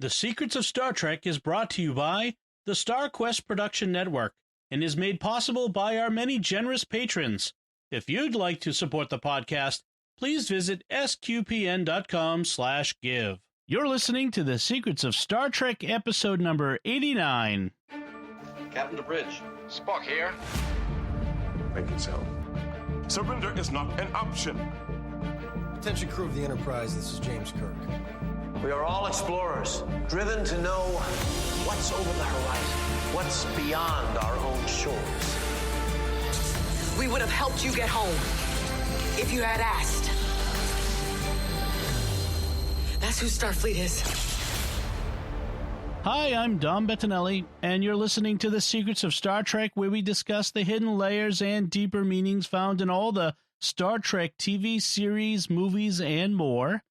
The Secrets of Star Trek is brought to you by the Star Quest Production Network and is made possible by our many generous patrons. If you'd like to support the podcast, please visit sqpn.com/give. You're listening to The Secrets of Star Trek episode number 89. Captain to bridge. Spock here. Make it so. Surrender is not an option. Attention crew of the Enterprise, this is James Kirk. We are all explorers, driven to know what's over the horizon, what's beyond our own shores. We would have helped you get home if you had asked. That's who Starfleet is. Hi, I'm Dom Bettinelli, and you're listening to The Secrets of Star Trek, where we discuss the hidden layers and deeper meanings found in all the Star Trek TV series, movies, and more.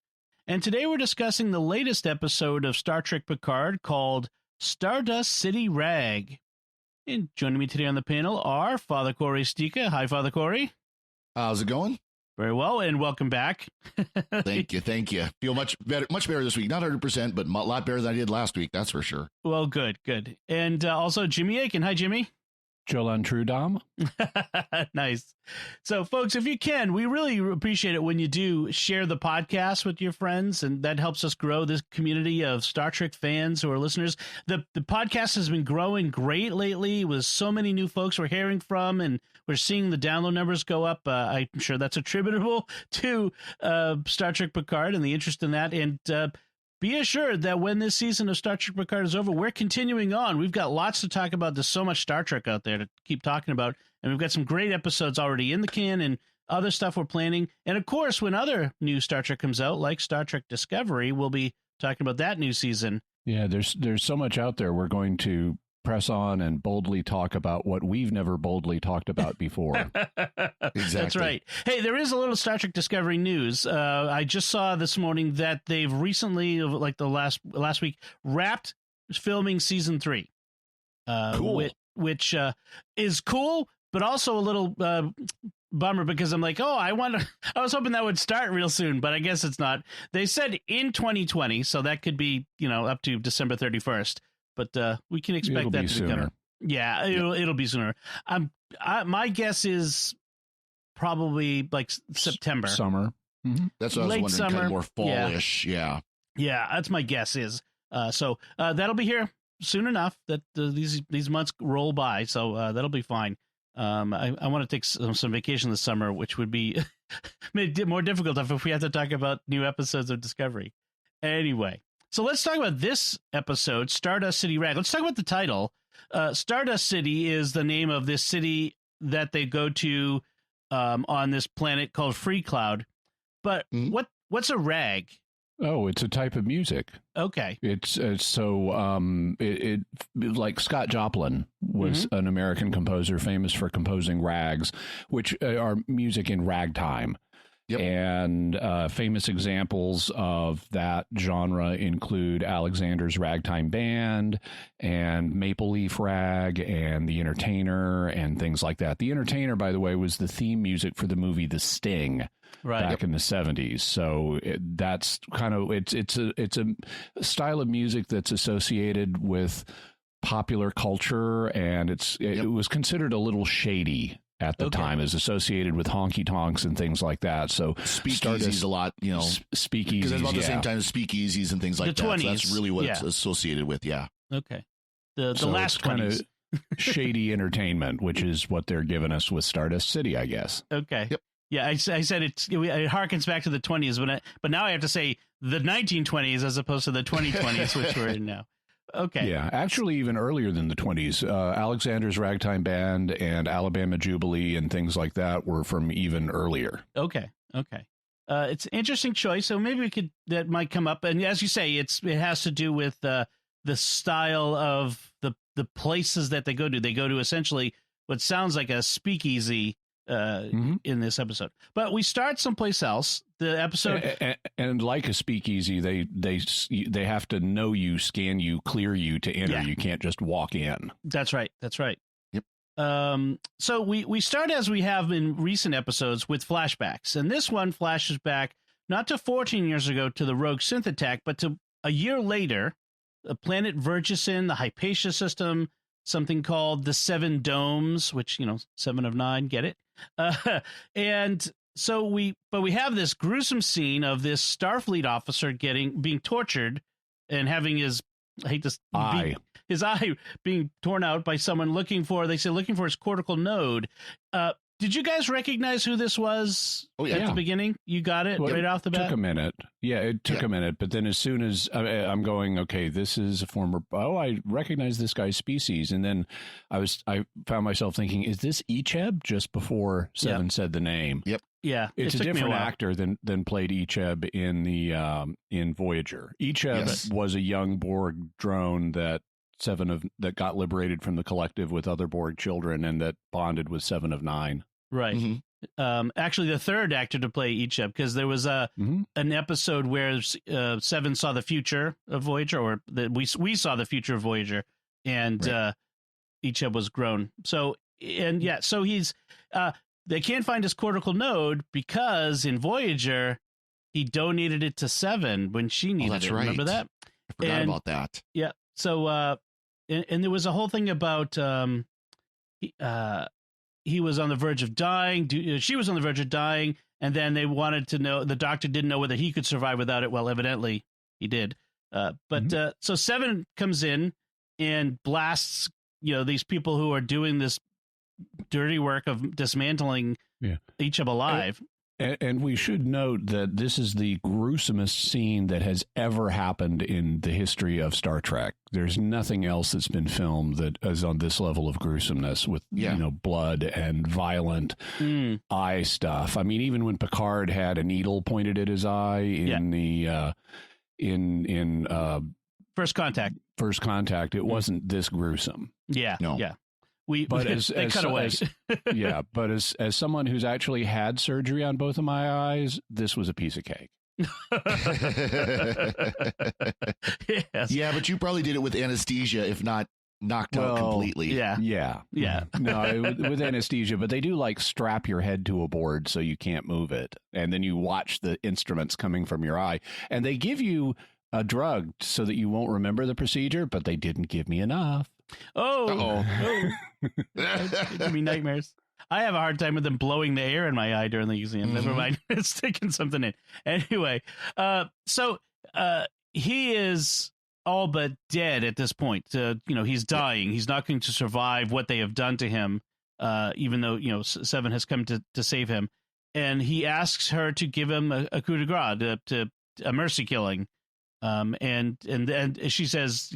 And today we're discussing the latest episode of Star Trek Picard called Stardust City Rag. And joining me today on the panel are Father Cory Sticha. Hi, Father Cory. How's it going? Very well, and welcome back. Thank you. Feel much better this week. Not 100%, but a lot better than I did last week, that's for sure. Well, good. And also Jimmy Akin. Hi, Jimmy. Jolan Trudom. Nice. So, folks, if you can, we really appreciate it when you do share the podcast with your friends, and that helps us grow this community of Star Trek fans who are listeners. The podcast has been growing great lately with so many new folks we're hearing from, and we're seeing the download numbers go up. I'm sure that's attributable to Star Trek Picard and the interest in that. And be assured that when this season of Star Trek Picard is over, we're continuing on. We've got lots to talk about. There's so much Star Trek out there to keep talking about. And we've got some great episodes already in the can and other stuff we're planning. And, of course, when other new Star Trek comes out, like Star Trek Discovery, we'll be talking about that new season. Yeah, there's so much out there. We're going to press on and boldly talk about what we've never boldly talked about before. Exactly. That's right. Hey, there is a little Star Trek Discovery news. I just saw this morning that they've recently, like the last week, wrapped filming season 3. Cool. Which is cool, but also a little bummer because I'm like, I was hoping that would start real soon, but I guess it's not. They said in 2020, so that could be, up to December 31st. But we can expect that to be coming. Yeah, it'll be sooner. My guess is probably like September. Summer. Mm-hmm. That's what I was wondering, summer, kind of more fallish. Yeah, that's my guess is. So that'll be here soon enough that these months roll by. So that'll be fine. I want to take some vacation this summer, which would be made it more difficult if we have to talk about new episodes of Discovery. Anyway. So let's talk about this episode, Stardust City Rag. Let's talk about the title. Stardust City is the name of this city that they go to on this planet called Free Cloud. But what's a rag? Oh, it's a type of music. Okay. It's like Scott Joplin was an American composer famous for composing rags, which are music in ragtime. Yep. And famous examples of that genre include Alexander's Ragtime Band and Maple Leaf Rag and The Entertainer and things like that. The Entertainer, by the way, was the theme music for the movie The Sting back in the 70s. So that's kind of it's a style of music that's associated with popular culture, and it was considered a little shady at the time, is associated with honky tonks and things like that. So speakeasies a lot, speakeasies, because it's about the same time as speakeasies and things like that. 20s, so that's really what it's associated with. Yeah. Okay. The last kind of shady entertainment, which is what they're giving us with Stardust City, I guess. Okay. Yep. Yeah, I said it harkens back to the 20s, but now I have to say the 1920s as opposed to the 2020s, which we're in now. Okay. Yeah, actually, even earlier than the 20s, Alexander's Ragtime Band and Alabama Jubilee and things like that were from even earlier. Okay. It's an interesting choice, so maybe that might come up. And as you say, it has to do with the style of the places that they go to. They go to essentially what sounds like a speakeasy in this episode, but we start someplace else. The episode and like a speakeasy, they have to know you, scan you, clear you to enter. You can't just walk in. That's right. Yep. So we start as we have in recent episodes with flashbacks, and this one flashes back not to 14 years ago to the Rogue synth attack, but to a year later planet Vergison, the Hypatia system, something called the Seven Domes, which, 7 of 9, get it? And so we have this gruesome scene of this Starfleet officer being tortured and having his eye being torn out by someone looking for his cortical node. Did you guys recognize who this was at the beginning? You got it right off the bat? It took a minute. Yeah, it took a minute. But then as soon as I'm going, okay, this is a former... Oh, I recognize this guy's species. And then I found myself thinking, is this Icheb? Just before Seven said the name. Yep. Yeah. It's a different actor than played Icheb in Voyager. Icheb was a young Borg drone that that got liberated from the collective with other Borg children and that bonded with 7 of 9. Right. Mm-hmm. Actually, the third actor to play Icheb, because there was an episode where 7 saw the future of Voyager, or that we saw the future of Voyager, and Icheb was grown. So he's they can't find his cortical node because in Voyager he donated it to 7 when she needed it. Right. Remember that? I forgot about that. Yeah. So and there was a whole thing about he was on the verge of dying. She was on the verge of dying, and then they wanted to know. The doctor didn't know whether he could survive without it. Well, evidently he did. So 7 comes in and blasts, these people who are doing this dirty work of dismantling Icheb alive. And we should note that this is the gruesomest scene that has ever happened in the history of Star Trek. There's nothing else that's been filmed that is on this level of gruesomeness with, blood and violent eye stuff. I mean, even when Picard had a needle pointed at his eye in the First Contact, it wasn't this gruesome. Yeah. No. Yeah. But they cut away. But as someone who's actually had surgery on both of my eyes, this was a piece of cake. Yes. Yeah, but you probably did it with anesthesia, if not knocked out completely. Yeah. No, with anesthesia, but they do strap your head to a board so you can't move it, and then you watch the instruments coming from your eye, and they give you a drug so that you won't remember the procedure, but they didn't give me enough. Oh. It give me nightmares. I have a hard time with them blowing the air in my eye during the exam. Never mind. It's taking something in. Anyway, so he is all but dead at this point. He's dying. He's not going to survive what they have done to him, even though, 7 has come to save him. And he asks her to give him a coup de grace, to a mercy killing. And she says,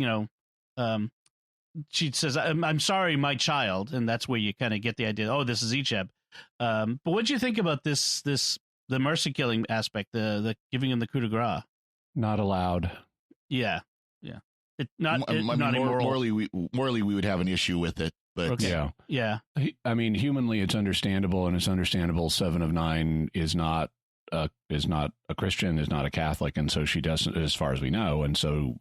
she says, I'm sorry, my child. And that's where you kind of get the idea. Oh, this is Icheb. But what do you think about the mercy killing aspect, the giving him the coup de grace? Not allowed. Yeah. Not immoral. Morally, we would have an issue with it. But okay. Yeah. I mean, humanly, it's understandable, and it's understandable 7 of 9 is not a Christian, is not a Catholic, and so she doesn't, as far as we know, and so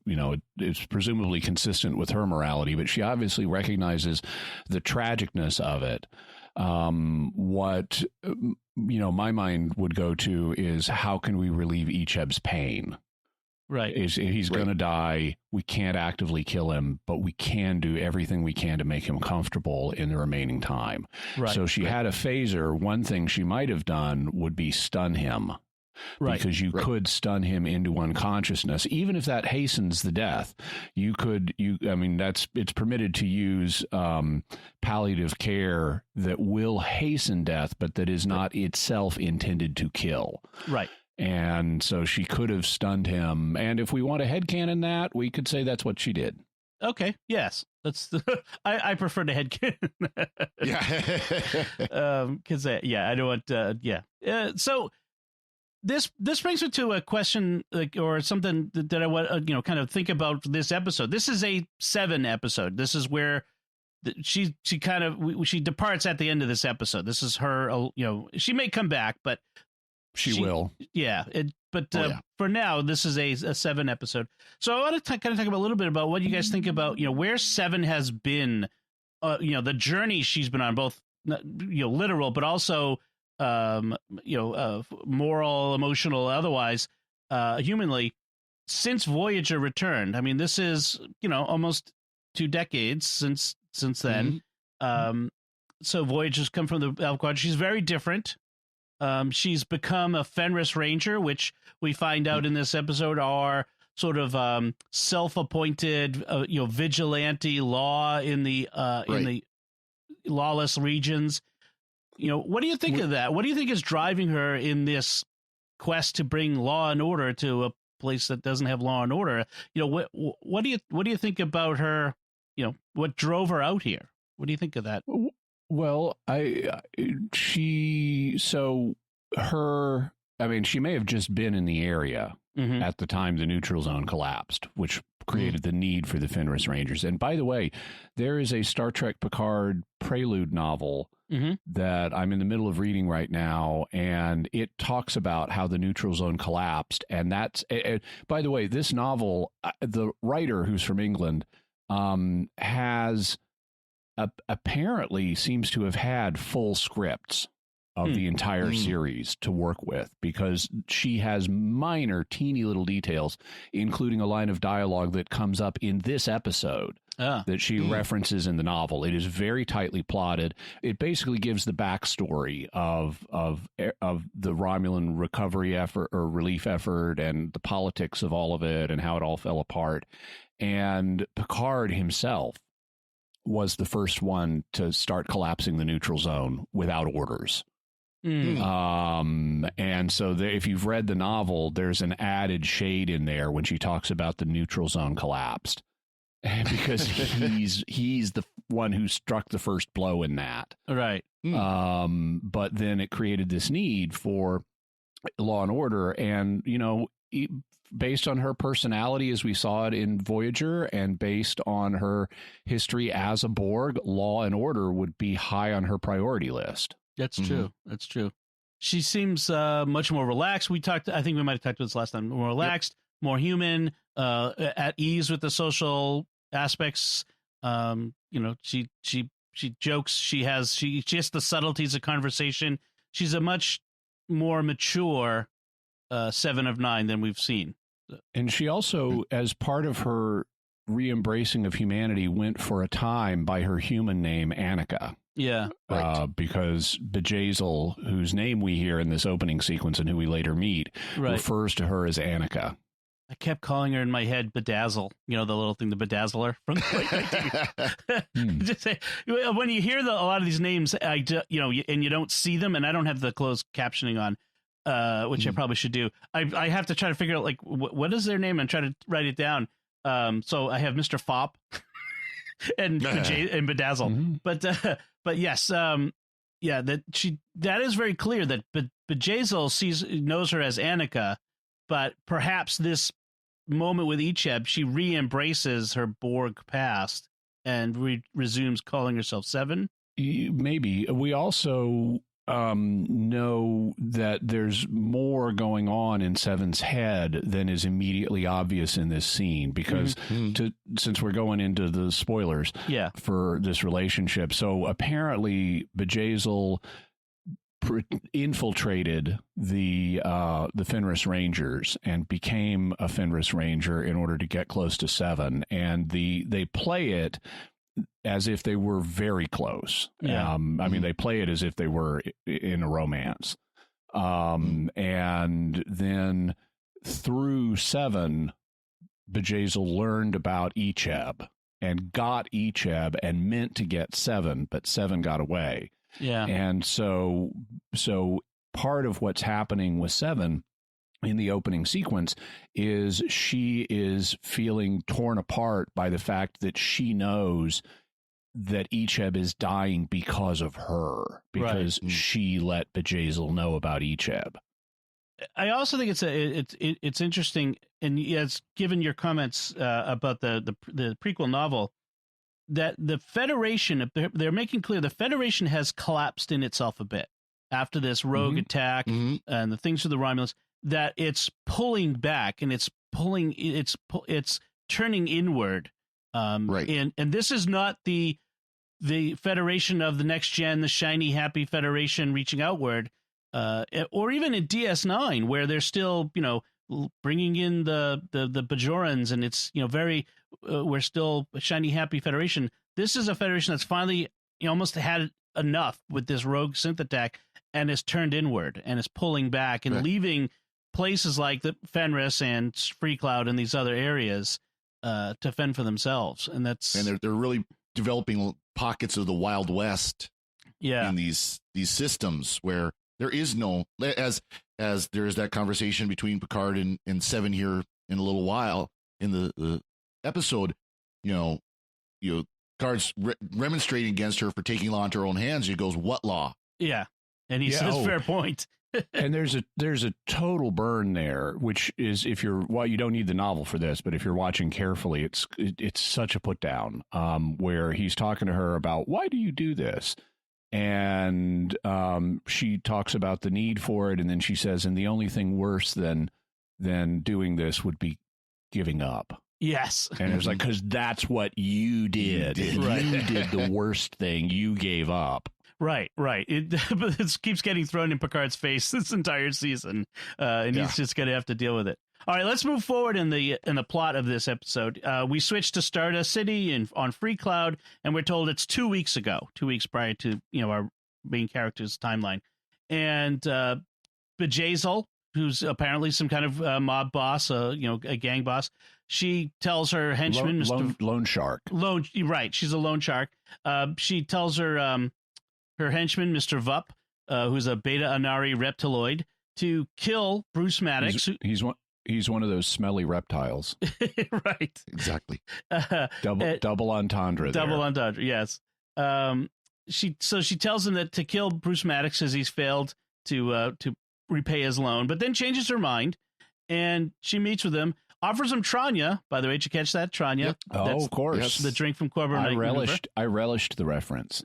it's presumably consistent with her morality, but she obviously recognizes the tragicness of it. What my mind would go to is, how can we relieve Icheb's pain? Right. He's going to die. We can't actively kill him, but we can do everything we can to make him comfortable in the remaining time. Right. So she had a phaser. One thing she might have done would be stun him. Right. Because you could stun him into unconsciousness, even if that hastens the death. It's permitted to use palliative care that will hasten death, but that is not itself intended to kill. Right. And so she could have stunned him. And if we want to headcanon that, we could say that's what she did. Okay. Yes. That's I prefer to headcanon. Yeah. Because I don't want. So this brings me to a question, or something that I want kind of think about this episode. This is a 7 episode. This is where she departs at the end of this episode. This is her. She may come back, but. She will. Yeah. For now, this is a 7 episode. So I want to kind of talk a little bit about what you guys think about, where 7 has been, the journey she's been on, both, literal, but also, moral, emotional, otherwise, humanly. since Voyager returned. I mean, this is, almost 2 decades since then. So Voyager's come from the Alpha Quadrant. She's very different. She's become a Fenris Ranger, which we find out in this episode are sort of self-appointed, vigilante law in the lawless regions. What do you think of that? What do you think is driving her in this quest to bring law and order to a place that doesn't have law and order? What do you think about her? What drove her out here? What do you think of that? Well, she may have just been in the area at the time the neutral zone collapsed, which created the need for the Fenris Rangers. And by the way, there is a Star Trek Picard prelude novel that I'm in the middle of reading right now, and it talks about how the neutral zone collapsed. And that's, by the way, this novel, the writer, who's from England, has apparently seems to have had full scripts of the entire series to work with, because she has minor, teeny little details, including a line of dialogue that comes up in this episode that she references in the novel. It is very tightly plotted. It basically gives the backstory of the Romulan recovery effort or relief effort and the politics of all of it and how it all fell apart. And Picard himself was the first one to start collapsing the neutral zone without orders. And so if you've read the novel, there's an added shade in there when she talks about the neutral zone collapsed, because he's the one who struck the first blow in that. Right. But then it created this need for law and order, and based on her personality as we saw it in Voyager, and based on her history as a Borg, law and order would be high on her priority list. That's true. That's true. She seems much more relaxed. I think we might have talked about this last time. More relaxed, more human, at ease with the social aspects. She jokes. She has the subtleties of conversation. She's a much more mature 7 of 9 than we've seen. And she also, as part of her re-embracing of humanity, went for a time by her human name, Annika. Yeah. Because Bjayzl, whose name we hear in this opening sequence and who we later meet, refers to her as Annika. I kept calling her in my head Bedazzle, the little thing, the bedazzler from Just say, when you hear a lot of these names, and you don't see them, and I don't have the closed captioning on, which I probably should do. I have to try to figure out what is their name and try to write it down. So I have Mr. Fop and Bedazzle, but yes, that is very clear that Bjayzl knows her as Annika, but perhaps this moment with Icheb, she re-embraces her Borg past and resumes calling herself 7. Maybe. We also know that there's more going on in Seven's head than is immediately obvious in this scene, because since we're going into the spoilers for this relationship, so apparently Bjayzl infiltrated the Fenris Rangers and became a Fenris Ranger in order to get close to Seven, and they play it as if they were very close. They play it as if they were in a romance. And then through Seven, Bjayzl learned about Icheb and got Icheb and meant to get Seven, but Seven got away. Yeah. And so part of what's happening with Seven in the opening sequence is she is feeling torn apart by the fact that she knows that Icheb is dying because of her, because she let Bjayzl know about Icheb. I also think it's interesting, and yes, given your comments about the prequel novel, that the Federation, they're making clear the Federation has collapsed in itself a bit after this rogue attack and the things with the Romulans, that it's pulling back and it's turning inward. And this is not the Federation of the next gen, the shiny, happy Federation reaching outward, or even in DS9, where they're still, bringing in the Bajorans, and it's very we're still a shiny happy Federation. This is a Federation that's finally almost had enough with this rogue synth attack and is turned inward and is pulling back and leaving places like the Fenris and Free Cloud and these other areas to fend for themselves. And they're really developing pockets of the Wild West in these systems where there is no, as there is that conversation between Picard and Seven here in a little while in the episode, Picard's remonstrating against her for taking law into her own hands. He goes, "What law?" Yeah. And he says, fair point. And there's a total burn there, which is you don't need the novel for this, but if you're watching carefully, it's such a put down where he's talking to her about, why do you do this? And she talks about the need for it. And then she says, and the only thing worse than doing this would be giving up. Yes. And it was like, because that's what you did. You did the worst thing. You gave up. Right. It keeps getting thrown in Picard's face this entire season, and he's just going to have to deal with it. All right, let's move forward in the plot of this episode. We switch to Stardust City on Free Cloud, and we're told it's 2 weeks ago, 2 weeks prior to our main character's timeline. And Bjayzl, who's apparently some kind of mob boss, a gang boss, she tells her henchman, Loan Shark. Right, she's a loan shark. She tells her henchman, Mr. Vup, who's a Beta Anari reptiloid, to kill Bruce Maddox. He's one of those smelly reptiles. Right. Exactly. Double entendre. Double entendre, yes. She tells him that to kill Bruce Maddox as he's failed to repay his loan, but then changes her mind, and she meets with him. Offers him Tranya. By the way, did you catch that? Tranya. Yep. Oh, of course. Yes. The drink from Corbin. I relished the reference.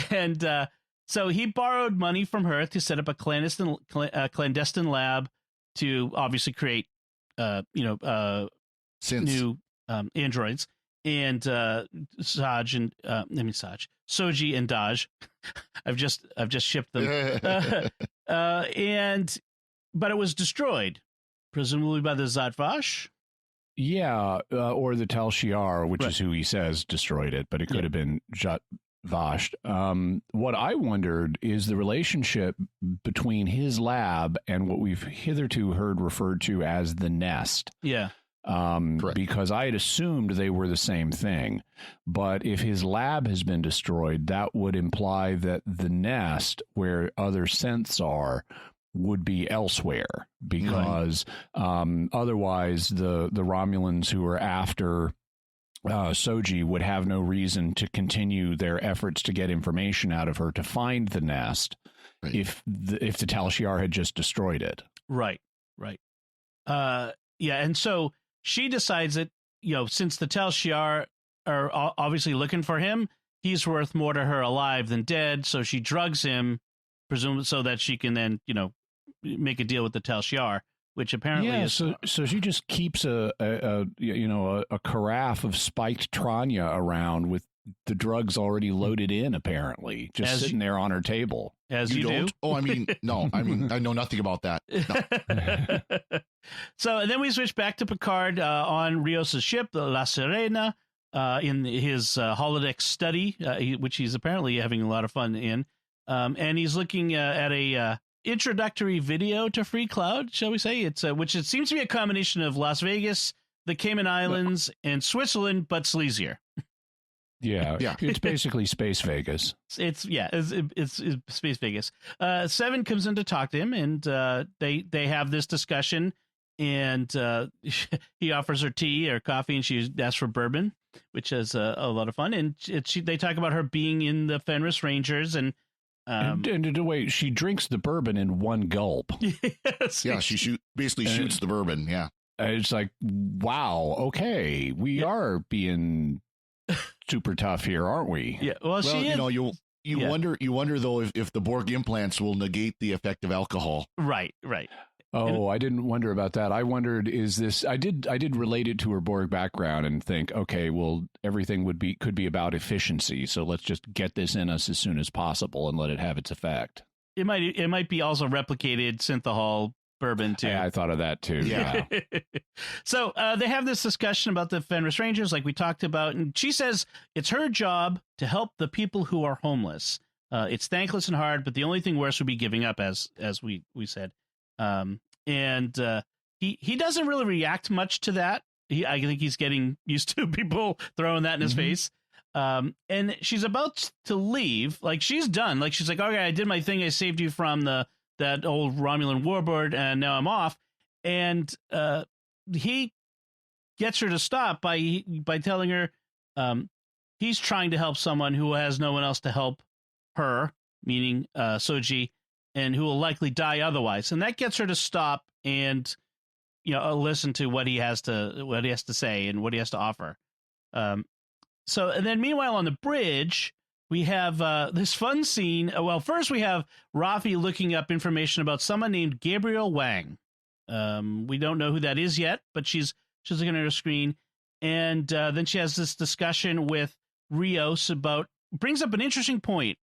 And so he borrowed money from her to set up a clandestine lab to obviously create, new androids. And Soji and Daj. I've just shipped them. But it was destroyed. Presumably by the Zhat Vash? Yeah, or the Tal Shiar, which is who he says destroyed it, but it could have been Zhat Vash. What I wondered is the relationship between his lab and what we've hitherto heard referred to as the Nest. Yeah. Because I had assumed they were the same thing. But if his lab has been destroyed, that would imply that the Nest, where other synths are, would be elsewhere, because otherwise the Romulans who are after Soji would have no reason to continue their efforts to get information out of her to find the Nest if the Tal Shiar had just destroyed it. Right. And so she decides that, since the Tal Shiar are obviously looking for him, he's worth more to her alive than dead, so she drugs him, presumably so that she can then, make a deal with the Tal Shiar, which apparently is... So she just keeps a carafe of spiked Tranya around with the drugs already loaded in, apparently, just sitting there on her table. As you don't? Do? Oh, no. I know nothing about that. No. So, and then we switch back to Picard on Rios' ship, the La Sirena, in his holodeck study, which he's apparently having a lot of fun in. And he's looking at a introductory video to Free Cloud, shall we say? It's which it seems to be a combination of Las Vegas, the Cayman Islands, and Switzerland, but sleazier. Yeah. It's basically Space Vegas. It's Space Vegas. Seven comes in to talk to him, and they have this discussion, and he offers her tea or coffee, and she asks for bourbon, which is a lot of fun. And they talk about her being in the Fenris Rangers, and wait, she drinks the bourbon in one gulp. Yes. Yeah, she shoots the bourbon. Yeah, it's like, wow, okay, we are being super tough here, aren't we? Yeah. Well, she is. You wonder though if the Borg implants will negate the effect of alcohol. Right. Oh, I didn't wonder about that. I wondered, is this? I did relate it to her Borg background and think, okay, well, everything could be about efficiency. So let's just get this in us as soon as possible and let it have its effect. It might be also replicated synthahol bourbon too. Yeah, I thought of that too. Yeah. So they have this discussion about the Fenris Rangers, like we talked about, and she says it's her job to help the people who are homeless. It's thankless and hard, but the only thing worse would be giving up, as we said. He doesn't really react much to that. I think he's getting used to people throwing that in his face. And she's about to leave, like she's done. Like she's like, okay, I did my thing. I saved you from that old Romulan warbird, and now I'm off. And he gets her to stop by telling her he's trying to help someone who has no one else to help her, meaning Soji, and who will likely die otherwise. And that gets her to stop and listen to what he has to say and what he has to offer. So, and then meanwhile on the bridge, we have this fun scene. Well, first we have Rafi looking up information about someone named Gabriel Wang. We don't know who that is yet, but she's looking at her screen. And then she has this discussion with Rios brings up an interesting point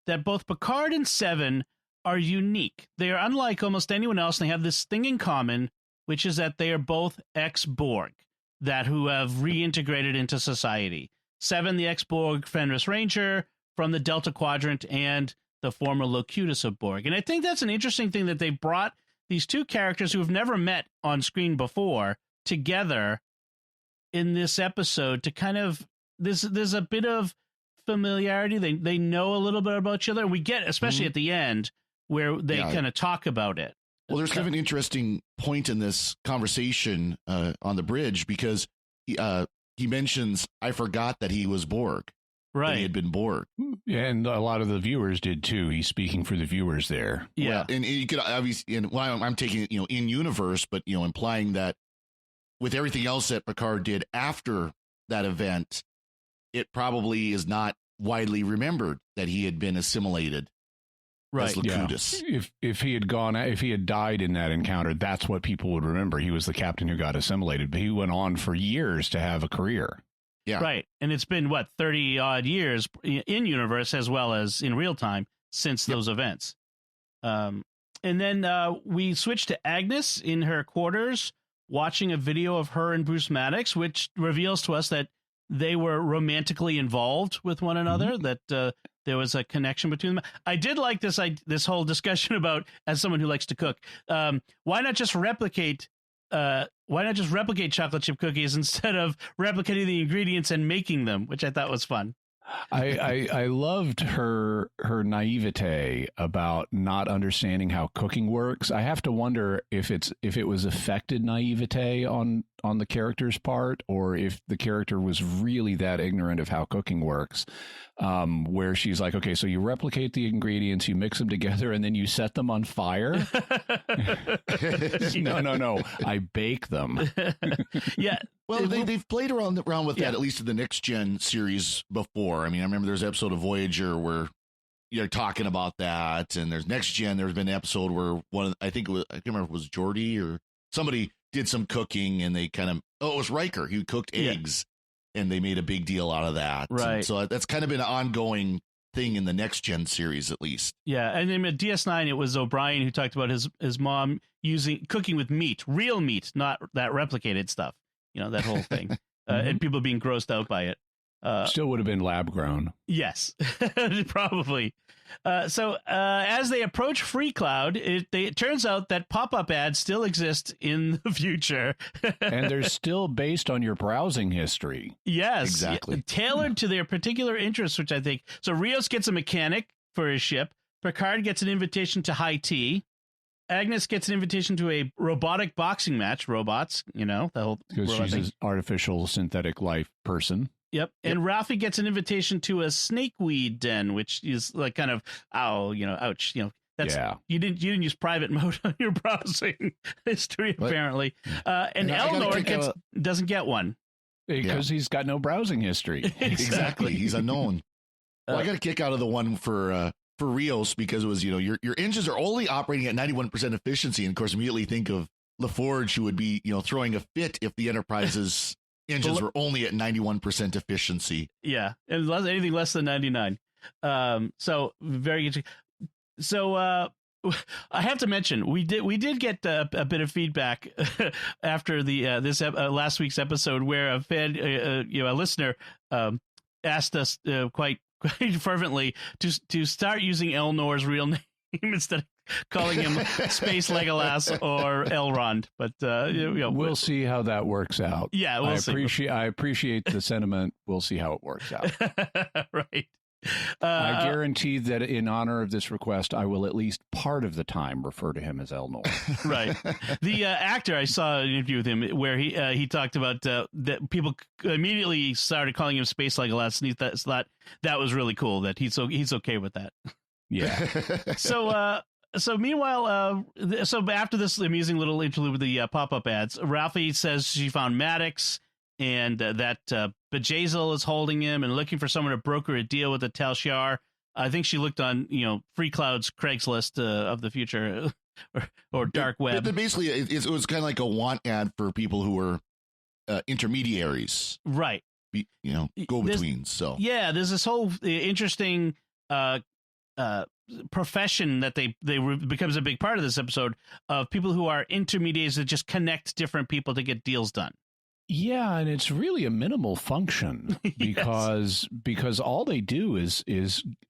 that both Picard and Seven are unique. They are unlike almost anyone else, and they have this thing in common, which is that they are both ex-Borg who have reintegrated into society. Seven, the ex-Borg Fenris Ranger from the Delta Quadrant, and the former Locutus of Borg. And I think that's an interesting thing that they brought these two characters who have never met on screen before together in this episode to kind of there's a bit of familiarity. They know a little bit about each other. We get, especially at the end, where they kind of talk about it. Well, there's kind of an interesting point in this conversation on the bridge, because he mentions, I forgot that he was Borg. Right. He had been Borg. And a lot of the viewers did too. He's speaking for the viewers there. Yeah. Well, and you could obviously, and I'm taking it, in universe, but, implying that with everything else that Picard did after that event, it probably is not widely remembered that he had been assimilated. Right. As Locutus. Yeah. If he had died in that encounter, that's what people would remember. He was the captain who got assimilated, but he went on for years to have a career. Yeah. Right. And it's been 30 odd years in universe as well as in real time since those events. And then we switch to Agnes in her quarters watching a video of her and Bruce Maddox, which reveals to us that they were romantically involved with one another, that there was a connection between them. I did like this whole discussion about, as someone who likes to cook, why not just replicate chocolate chip cookies instead of replicating the ingredients and making them, which I thought was fun. I loved her naivete about not understanding how cooking works. I have to wonder if it was affected naivete on the character's part, or if the character was really that ignorant of how cooking works, where she's like, okay, so you replicate the ingredients, you mix them together, and then you set them on fire. No, I bake them. Yeah. Well, they've played around with that, at least in the Next Gen series before. I mean, I remember there's an episode of Voyager where you're talking about that, and there's Next Gen. There's been an episode where I can't remember if it was Geordi or somebody did some cooking, and they kind of, it was Riker. He cooked eggs, and they made a big deal out of that. Right. And so that's kind of been an ongoing thing in the Next Gen series, at least. Yeah, and then at DS9, it was O'Brien who talked about his mom cooking with meat, real meat, not that replicated stuff. That whole thing, and people being grossed out by it. Still would have been lab grown. Yes, probably. So as they approach Free Cloud, it turns out that pop-up ads still exist in the future. And they're still based on your browsing history. Yes, exactly. Tailored to their particular interests, which I think. So Rios gets a mechanic for his ship. Picard gets an invitation to high tea. Agnes gets an invitation to a robotic boxing match. Robots, the whole. Because she's an artificial synthetic life person. Yep. And Ralphie gets an invitation to a snakeweed den, which is like kind of, ouch. That's, you didn't use private mode on your browsing history, apparently. And Elnor doesn't get one. Because he's got no browsing history. Exactly. He's unknown. Well, I got a kick out of the one for Rios, because it was, your engines are only operating at 91% efficiency. And of course, immediately think of LaForge, who would be, throwing a fit if the Enterprise's engines were only at 91% efficiency. Yeah. And anything less than 99. So very interesting. So I have to mention we did get a bit of feedback after the last week's episode where a fan, a listener, asked us quite fervently to start using Elnor's real name instead of calling him Space Legolas or Elrond. But we'll see how that works out. Yeah, I appreciate the sentiment. We'll see how it works out. Right. I guarantee that in honor of this request, I will at least part of the time refer to him as Elnor. Right. The actor, I saw an interview with him where he talked about that people immediately started calling him Space Legolas, and he thought that was really cool that he's okay with that. Yeah. So meanwhile, so after this amusing little interlude with the pop-up ads, Ralphie says she found Maddox and that Bjayzl is holding him and looking for someone to broker a deal with the Tal Shiar. I think she looked on, Free Cloud's Craigslist of the future or dark web. Basically, it was kind of like a want ad for people who were intermediaries. Right. Go-betweens. So yeah, there's this whole interesting profession that they becomes a big part of this episode of people who are intermediaries that just connect different people to get deals done. Yeah, and it's really a minimal function because all they do is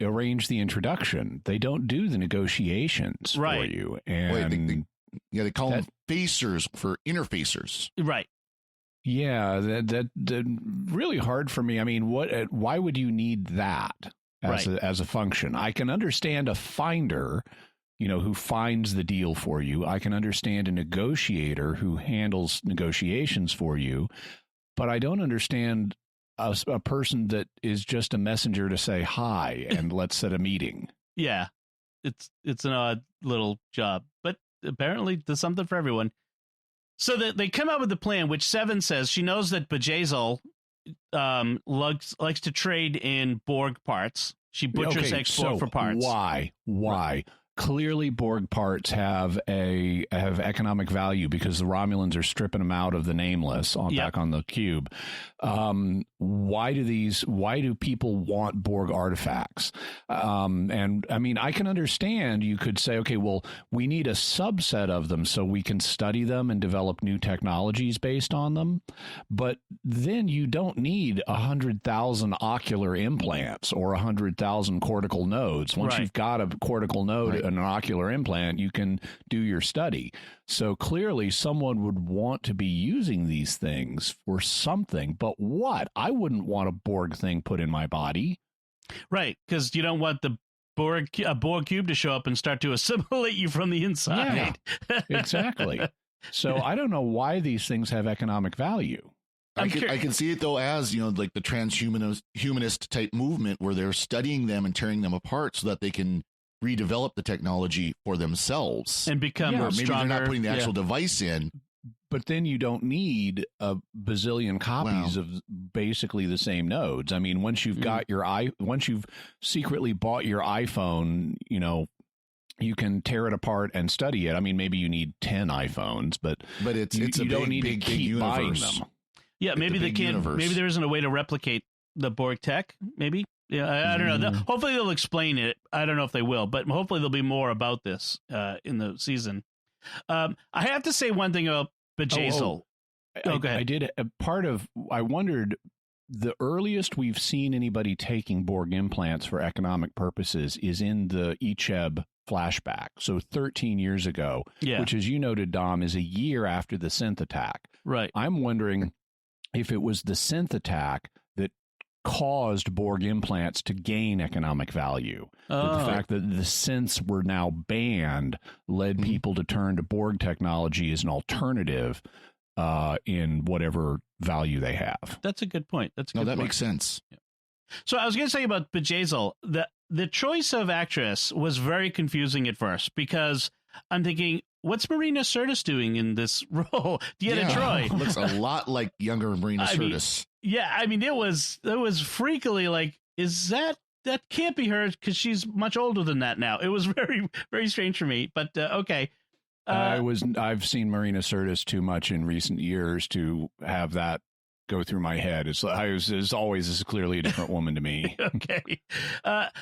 arrange the introduction. They don't do the negotiations for you. And they call them facers for interfacers. Right. Yeah, that really hard for me. I mean, why would you need that as a function? I can understand a finder, who finds the deal for you. I can understand a negotiator who handles negotiations for you, but I don't understand a person that is just a messenger to say hi and let's set a meeting. Yeah, it's an odd little job, but apparently there's something for everyone. So that they come up with the plan, which Seven says she knows that Bjayzl likes to trade in Borg parts. She butchers export for parts. Why? Right. Clearly, Borg parts have economic value because the Romulans are stripping them out of the Nameless back on the cube. Why do people want Borg artifacts? And I mean, I can understand you could say, okay, well, we need a subset of them so we can study them and develop new technologies based on them. But then you don't need 100,000 ocular implants or 100,000 cortical nodes. Once you've got a cortical node and an ocular implant, you can do your study. So clearly someone would want to be using these things for something, but what? I wouldn't want a Borg thing put in my body. Right, because you don't want the Borg cube to show up and start to assimilate you from the inside. Yeah, exactly. So I don't know why these things have economic value. I can see it, though, as, like the transhumanist type movement where they're studying them and tearing them apart so that they can redevelop the technology for themselves and become maybe stronger. They're not putting the actual device in. But then you don't need a bazillion copies of basically the same nodes. I mean, once you've got once you've secretly bought your iPhone, you can tear it apart and study it. I mean, maybe you need 10 iPhones, but you don't need to keep buying them. Yeah, maybe they can't. Universe. Maybe there isn't a way to replicate the Borg tech. Maybe. Yeah, I don't know. Hopefully they'll explain it. I don't know if they will, but hopefully there'll be more about this in the season. I have to say one thing about Bjayzl. Go ahead. I wondered, the earliest we've seen anybody taking Borg implants for economic purposes is in the Icheb flashback. So 13 years ago, which, as you noted, Dom, is a year after the synth attack. Right. I'm wondering if it was the synth attack that caused Borg implants to gain economic value. The fact that the synths were now banned led people to turn to Borg technology as an alternative in whatever value they have. That's a good point. That makes sense. Yeah. So I was going to say about Bjayzl, the choice of actress was very confusing at first because I'm thinking, what's Marina Sirtis doing in this role? Deanna Troi looks a lot like younger Marina Sirtis. It was freakily like, is that can't be her because she's much older than that now. It was very, very strange for me, but okay. I've seen Marina Sirtis too much in recent years to have that go through my head. It's always clearly a different woman to me. Okay.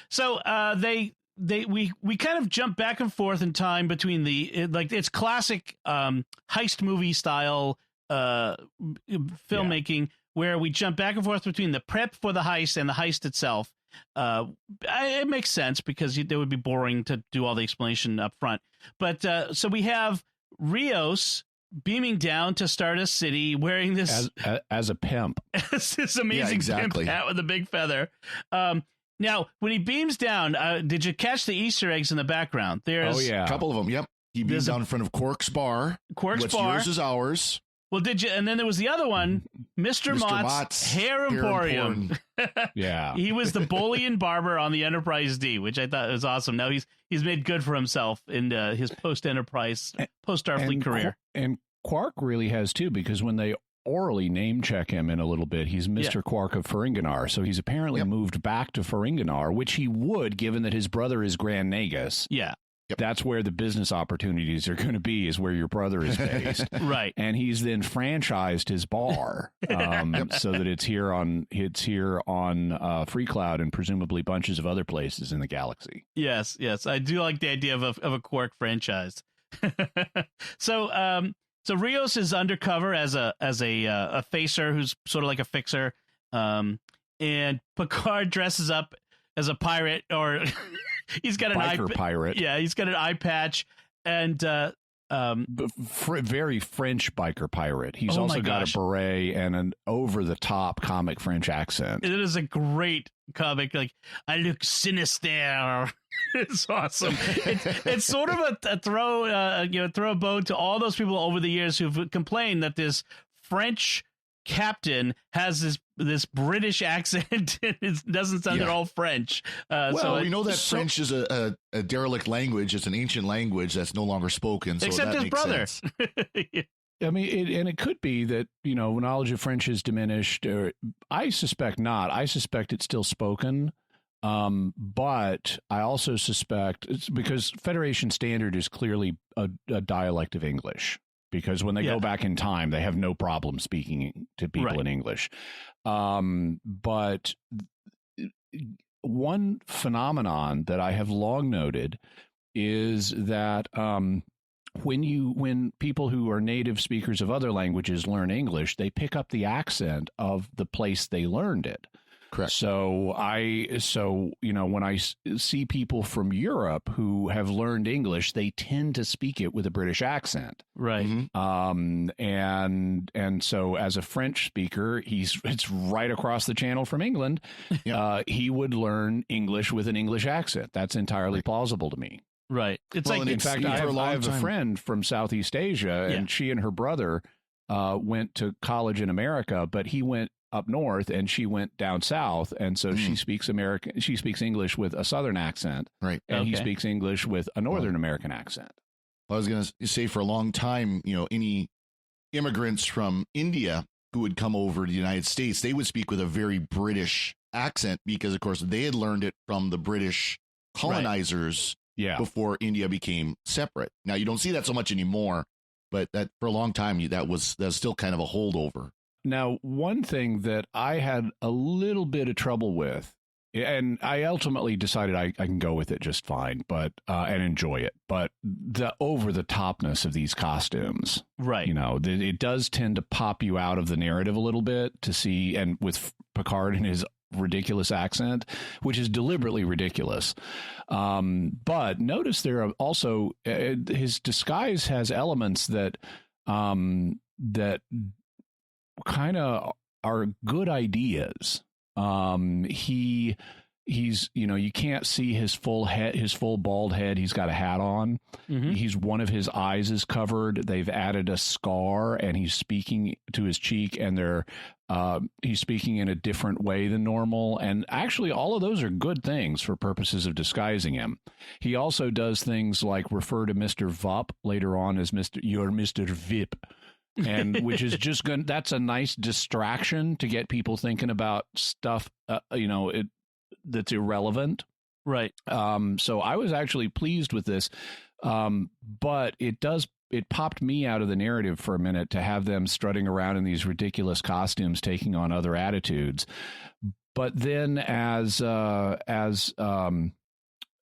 So they we kind of jump back and forth in time between it's classic heist movie style filmmaking where we jump back and forth between the prep for the heist and the heist itself. It makes sense because it would be boring to do all the explanation up front. But so we have Rios beaming down to Stardust City wearing this as a pimp. This amazing pimp hat with a big feather. Now, when he beams down, did you catch the Easter eggs in the background? There's a couple of them. Yep. He beams down in front of Quark's bar. What's yours is ours. Well, did you? And then there was the other one, Mr. Mott's Hair Emporium. Yeah. He was the Bolian barber on the Enterprise D, which I thought was awesome. Now he's made good for himself in his post-Enterprise, post-Starfleet career. And Quark really has too, because when they orally name check him in a little bit, he's Mr. Quark of Ferenginar. So he's apparently moved back to Ferenginar, which he would, given that his brother is Grand Nagus. Yeah. Yep. That's where the business opportunities are going to be, is where your brother is based. Right. And he's then franchised his bar so that it's here on Free Cloud and presumably bunches of other places in the galaxy. Yes. I do like the idea of a Quark franchise. So Rios is undercover as a facer who's sort of like a fixer. And Picard dresses up as a pirate, or he's got an pirate. Yeah, he's got an eye patch, and very French biker pirate. He's also got a beret and an over-the-top comic French accent. It is a great comic. Like, I look sinister. It's awesome. It's sort of a throw a bone to all those people over the years who've complained that this French captain has this British accent and it doesn't sound at all French. We know that French is a derelict language. It's an ancient language that's no longer spoken. So except that his brother. I mean, it could be that, knowledge of French is diminished. Or I suspect not. I suspect it's still spoken. But I also suspect it's because Federation Standard is clearly a dialect of English. Because when they go back in time, they have no problem speaking to people in English. But one phenomenon that I have long noted is that when people who are native speakers of other languages learn English, they pick up the accent of the place they learned it. Correct. So when I see people from Europe who have learned English, they tend to speak it with a British accent. Right. Mm-hmm. And so as a French speaker, it's right across the channel from England. He would learn English with an English accent. That's entirely plausible to me. Right. It's in fact, I have a friend from Southeast Asia, and she and her brother went to college in America, but he went up north and she went down south, and so she speaks English with a Southern accent, right? And he speaks English with a Northern American accent. I was going to say, for a long time, any immigrants from India who would come over to the United States, they would speak with a very British accent because, of course, they had learned it from the British colonizers before India became separate. Now, you don't see that so much anymore, but that for a long time, that was still kind of a holdover. Now, one thing that I had a little bit of trouble with, and I ultimately decided I can go with it just fine, but and enjoy it, but the over-the-topness of these costumes. Right. It does tend to pop you out of the narrative a little bit to see, and with Picard and his ridiculous accent, which is deliberately ridiculous. But notice there are also, his disguise has elements that kind of are good ideas. He's you can't see his full head, his full bald head. He's got a hat on. Mm-hmm. One of his eyes is covered. They've added a scar, and he's speaking to his cheek, and he's speaking in a different way than normal. And actually, all of those are good things for purposes of disguising him. He also does things like refer to Mr. Vup later on as you're Mr. Vip. And which is just good. That's a nice distraction to get people thinking about stuff, that's irrelevant. Right. So I was actually pleased with this. But it popped me out of the narrative for a minute to have them strutting around in these ridiculous costumes, taking on other attitudes. But then as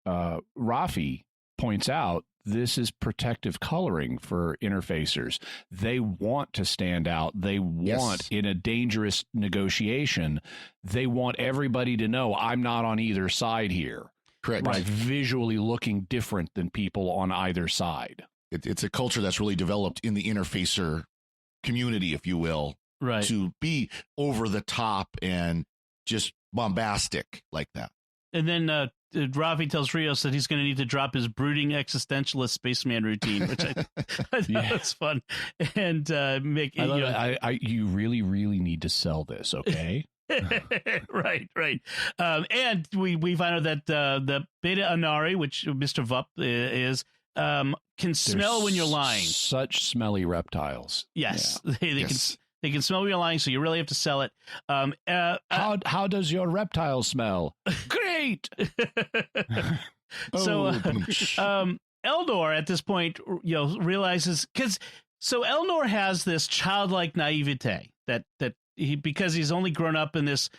Rafi points out, this is protective coloring for interfacers. They want to stand out. They want, in a dangerous negotiation, they want everybody to know I'm not on either side here. Correct. By visually looking different than people on either side. It's a culture that's really developed in the interfacer community, if you will, right, to be over the top and just bombastic like that. And then Rafi tells Rios that he's going to need to drop his brooding existentialist spaceman routine, which I thought was fun. And make you really, really need to sell this, okay? right. And we find out that the Beta Anari, which Mr. Vup is, can smell when you're lying. Such smelly reptiles. Yes, yeah. They can smell when you're lying, so you really have to sell it. How does your reptile smell? Great. So Elnor at this point, realizes Elnor has this childlike naivete that because he's only grown up in this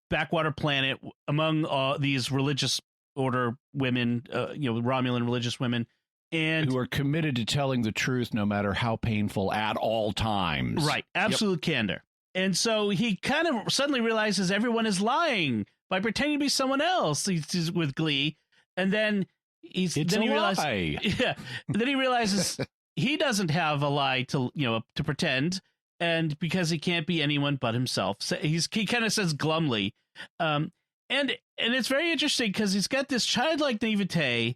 backwater planet among these religious order women, Romulan religious women, and who are committed to telling the truth no matter how painful at all times. Right. Absolute candor. And so he kind of suddenly realizes everyone is lying by pretending to be someone else. He's with glee. And then he realizes he doesn't have a lie to pretend. And because he can't be anyone but himself. So he kind of says glumly. And it's very interesting because he's got this childlike naivete,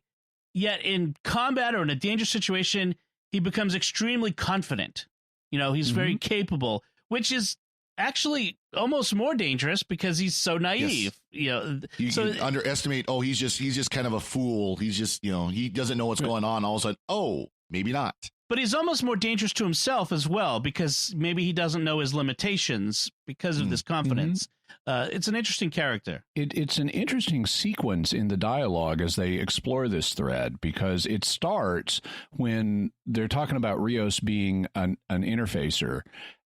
yet in combat or in a dangerous situation, he becomes extremely confident. He's very capable, which is actually almost more dangerous because he's so naive. Yes. You underestimate, he's just kind of a fool. He's just, he doesn't know what's going on. All of a sudden, maybe not. But he's almost more dangerous to himself as well, because maybe he doesn't know his limitations because of this confidence. It's an interesting character. It's an interesting sequence in the dialogue as they explore this thread, because it starts when they're talking about Rios being an interfacer.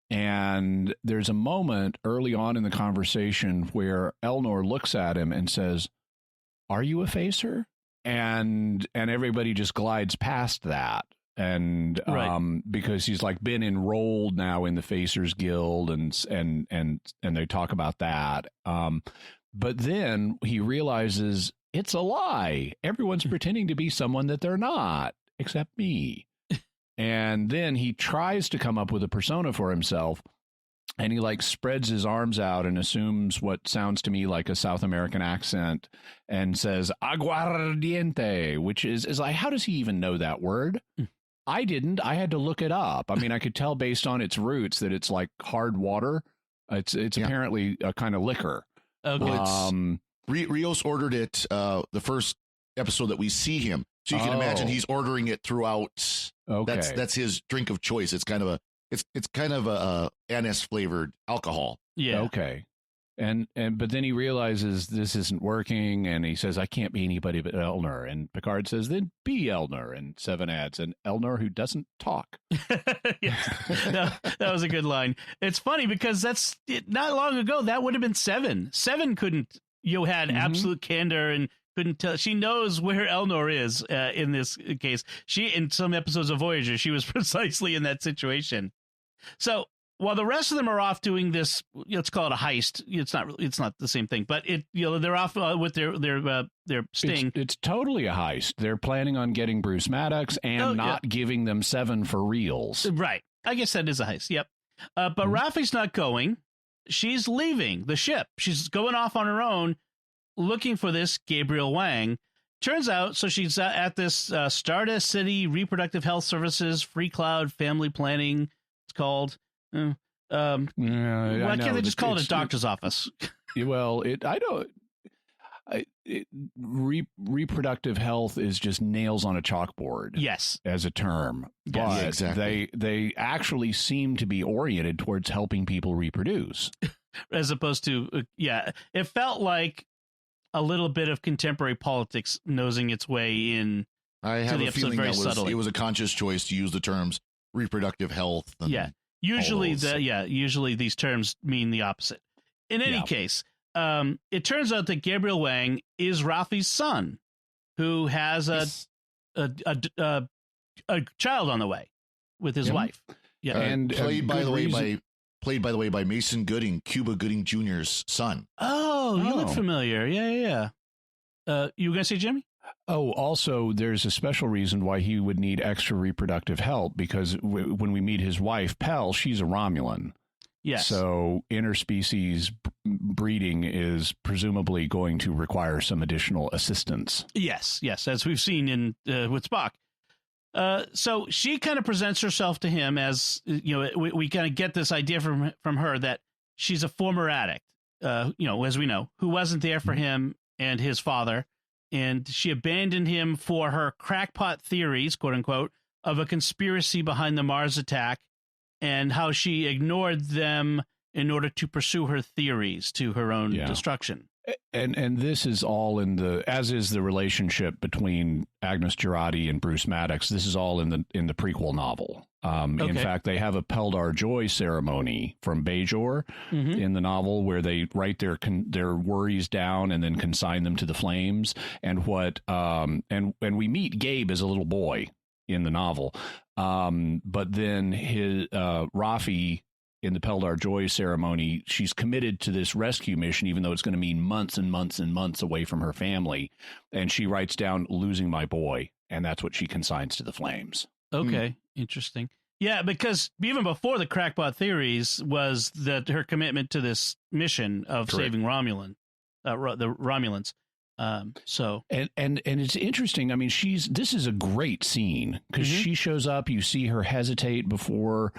And there's a moment early on in the conversation where Elnor looks at him and says, "Are you a facer?" And everybody just glides past that. And because he's been enrolled now in the Facers Guild, and they talk about that. But then he realizes it's a lie. Everyone's pretending to be someone that they're not, except me. And then he tries to come up with a persona for himself, and he spreads his arms out and assumes what sounds to me like a South American accent and says aguardiente, which is like, how does he even know that word? I didn't. I had to look it up. I mean, I could tell based on its roots that it's like hard water. It's apparently a kind of liquor. Okay. Rios ordered it the first episode that we see him. So you can imagine he's ordering it throughout. Okay. That's his drink of choice. It's kind of a anise flavored alcohol. Yeah. Okay. But then he realizes this isn't working, and he says, "I can't be anybody but Elnor." And Picard says, "Then be Elnor." And Seven adds, "And Elnor who doesn't talk." That was a good line. It's funny because not long ago that would have been Seven. Seven couldn't. Had absolute candor and couldn't tell. She knows where Elnor is in this case. In some episodes of Voyager, she was precisely in that situation. So while the rest of them are off doing this, let's call it a heist. It's not the same thing, but they're off with their sting. It's totally a heist. They're planning on getting Bruce Maddox and not giving them Seven for reals. Right. I guess that is a heist. Yep. But Rafi's not going. She's leaving the ship. She's going off on her own, looking for this Gabriel Wang. Turns out, so she's at this Stardust City Reproductive Health Services Free Cloud Family Planning. It's called. Why can't they just call it a doctor's office? Well, reproductive health is just nails on a chalkboard. Yes, as a term, but exactly. they actually seem to be oriented towards helping people reproduce, as opposed to it felt like a little bit of contemporary politics nosing its way in. I have a feeling that it was a conscious choice to use the terms reproductive health. And usually these terms mean the opposite. In any case, it turns out that Gabriel Wang is Rafi's son, who has a child on the way with his wife. Yeah, and played by the way by Mason Gooding, Cuba Gooding Jr.'s son. Oh, you look familiar. Yeah. You were gonna say, Jimmy? Oh, also, there's a special reason why he would need extra reproductive help, because when we meet his wife, Pell, she's a Romulan. Yes. So interspecies breeding is presumably going to require some additional assistance. Yes, as we've seen in with Spock. So she kind of presents herself to him as, we kind of get this idea from her that she's a former addict, as we know, who wasn't there for him and his father. And she abandoned him for her crackpot theories, quote unquote, of a conspiracy behind the Mars attack, and how she ignored them in order to pursue her theories to her own destruction. And this is all as is the relationship between Agnes Jurati and Bruce Maddox. This is all in the prequel novel. In fact, they have a Peldar Joy ceremony from Bajor in the novel where they write their worries down and then consign them to the flames. And and we meet Gabe as a little boy in the novel, but then his Rafi, in the Peldar Joy ceremony, she's committed to this rescue mission, even though it's going to mean months and months and months away from her family. And she writes down "losing my boy," and that's what she consigns to the flames. Okay, interesting. Yeah, because even before the crackpot theories was that her commitment to this mission of saving the Romulans. So and it's interesting. I mean, this is a great scene because she shows up. You see her hesitate before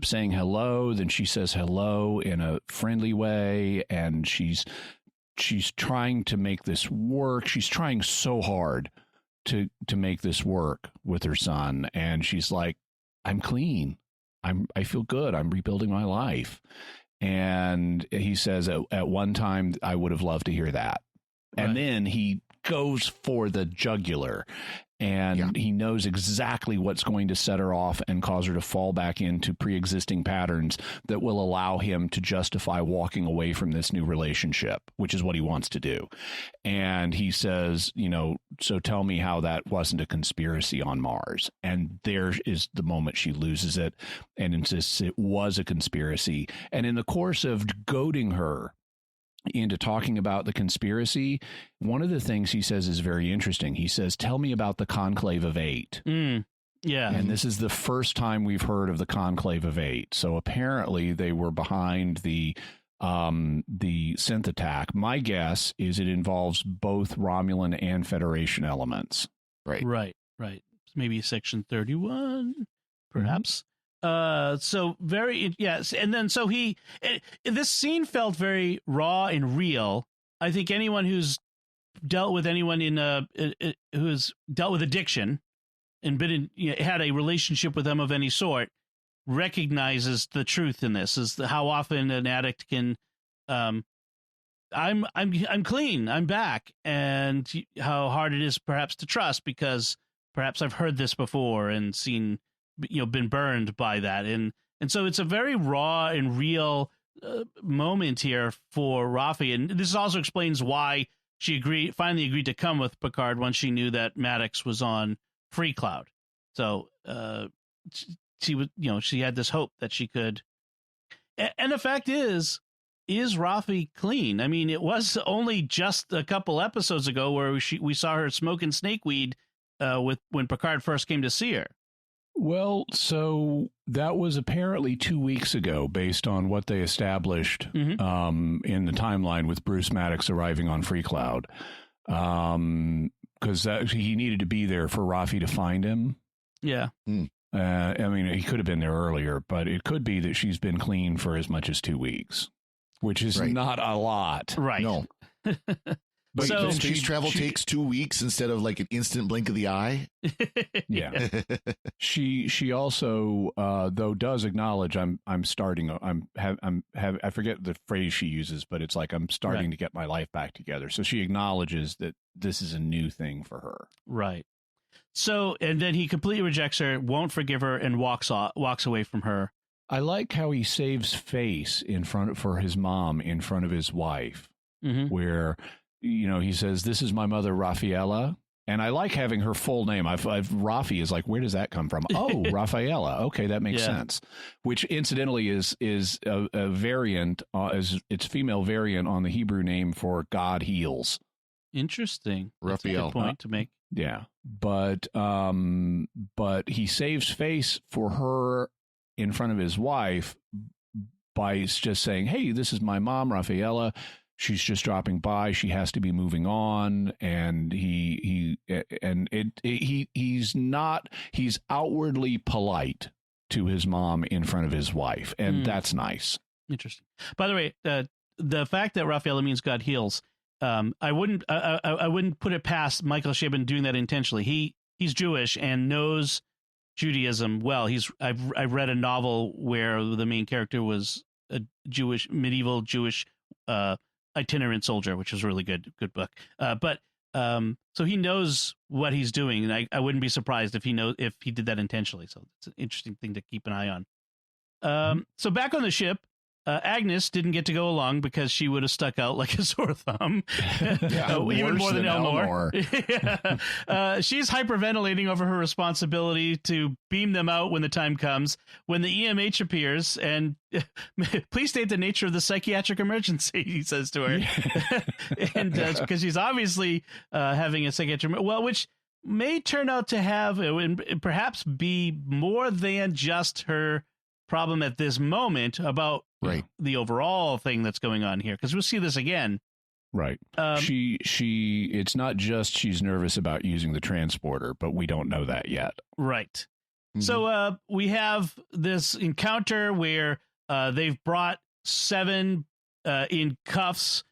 saying hello, then she says hello in a friendly way, and she's trying to make this work. She's trying so hard to make this work with her son, and she's like, I'm clean, I feel good, I'm rebuilding my life. And he says at one time, I would have loved to hear that. And then he goes for the jugular, and he knows exactly what's going to set her off and cause her to fall back into pre-existing patterns that will allow him to justify walking away from this new relationship, which is what he wants to do. And he says, so tell me how that wasn't a conspiracy on Mars. And there is the moment she loses it and insists it was a conspiracy. And in the course of goading her into talking about the conspiracy, one of the things he says is very interesting. He says, tell me about the Conclave of Eight. Yeah. And this is the first time we've heard of the Conclave of Eight. So apparently they were behind the synth attack. My guess is it involves both Romulan and Federation elements. Right. Maybe Section 31, perhaps. So very, yes. And then, so this scene felt very raw and real. I think anyone who's dealt with anyone who's dealt with addiction and been had a relationship with them of any sort recognizes the truth in this, is how often an addict can, I'm clean, I'm back, and how hard it is perhaps to trust, because perhaps I've heard this before and seen, been burned by that. And so it's a very raw and real moment here for Rafi. And this also explains why she finally agreed to come with Picard once she knew that Maddox was on Free Cloud. So she was, she had this hope that she could. And the fact is Rafi clean? I mean, it was only just a couple episodes ago where we saw her smoking snakeweed when Picard first came to see her. Well, so that was apparently 2 weeks ago, based on what they established in the timeline with Bruce Maddox arriving on Free Cloud, because he needed to be there for Rafi to find him. Yeah. I mean, he could have been there earlier, but it could be that she's been clean for as much as 2 weeks, which is not a lot. Right. No. But so space travel takes 2 weeks instead of like an instant blink of the eye. Yeah. She also though does acknowledge I forget the phrase she uses, but it's like I'm starting to get my life back together. So she acknowledges that this is a new thing for her. Right. So, and then he completely rejects her, won't forgive her, and walks away from her. I like how he saves face for his mom in front of his wife, where he says, "This is my mother, Raffaella," And I like having her full name. Rafi is like, where does that come from? Oh, Rafaela. Okay, that makes sense. Which incidentally is a variant, it's female variant on the Hebrew name for God heals. Interesting. Raphael. That's a good point to make. Yeah, but he saves face for her in front of his wife by just saying, "Hey, this is my mom, Rafaela. She's just dropping by. She has to be moving on." And he's outwardly polite to his mom in front of his wife, and that's nice. Interesting. By the way, the fact that Rafaela means God heals, I wouldn't put it past Michael Chabon doing that intentionally. He's Jewish and knows Judaism well. I've read a novel where the main character was a medieval Jewish itinerant soldier, which was a really good book. So he knows what he's doing, and I wouldn't be surprised if he did that intentionally. So it's an interesting thing to keep an eye on. So back on the ship, Agnes didn't get to go along because she would have stuck out like a sore thumb, even more than Elnor. She's hyperventilating over her responsibility to beam them out when the time comes. When the EMH appears, and please state the nature of the psychiatric emergency, he says to her, and because she's obviously having a psychiatric, which may turn out to have perhaps be more than just her problem at this moment about the overall thing that's going on here, because we'll see this again. Right. It's not just she's nervous about using the transporter, but we don't know that yet. Right. Mm-hmm. So we have this encounter where they've brought Seven in cuffs,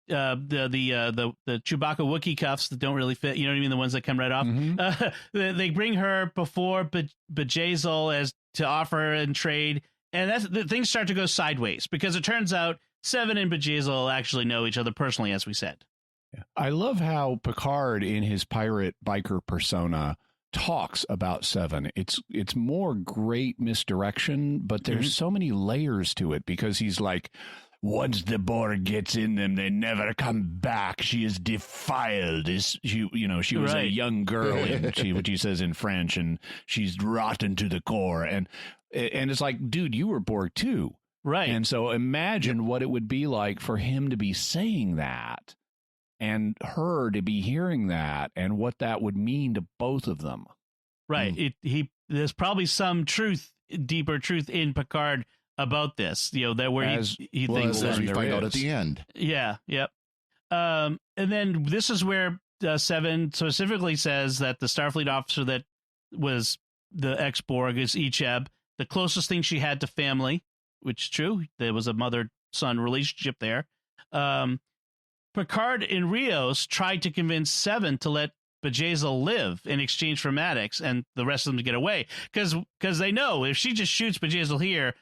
the Chewbacca Wookiee cuffs that don't really fit. You know what I mean? The ones that come right off. Mm-hmm. They bring her before Bjayzl as to offer and trade. And things start to go sideways because it turns out Seven and Bjayzl actually know each other personally, as we said. Yeah. I love how Picard, in his pirate biker persona, talks about Seven. It's more great misdirection, but there's so many layers to it, because he's like, once the Borg gets in them, they never come back. She is defiled. She was a young girl, which he says in French, and she's rotten to the core. And it's like, dude, you were Borg too. Right. And so imagine what it would be like for him to be saying that and her to be hearing that, and what that would mean to both of them. Right. There's probably some deeper truth in Picard about this, that where he thinks as we find out at the end. Yeah. Yep. And then this is where Seven specifically says that the Starfleet officer that was the ex-Borg is Icheb, the closest thing she had to family, which is true. There was a mother-son relationship there. Picard and Rios tried to convince Seven to let Bjayzl live in exchange for Maddox and the rest of them to get away, because they know if she just shoots Bjayzl here,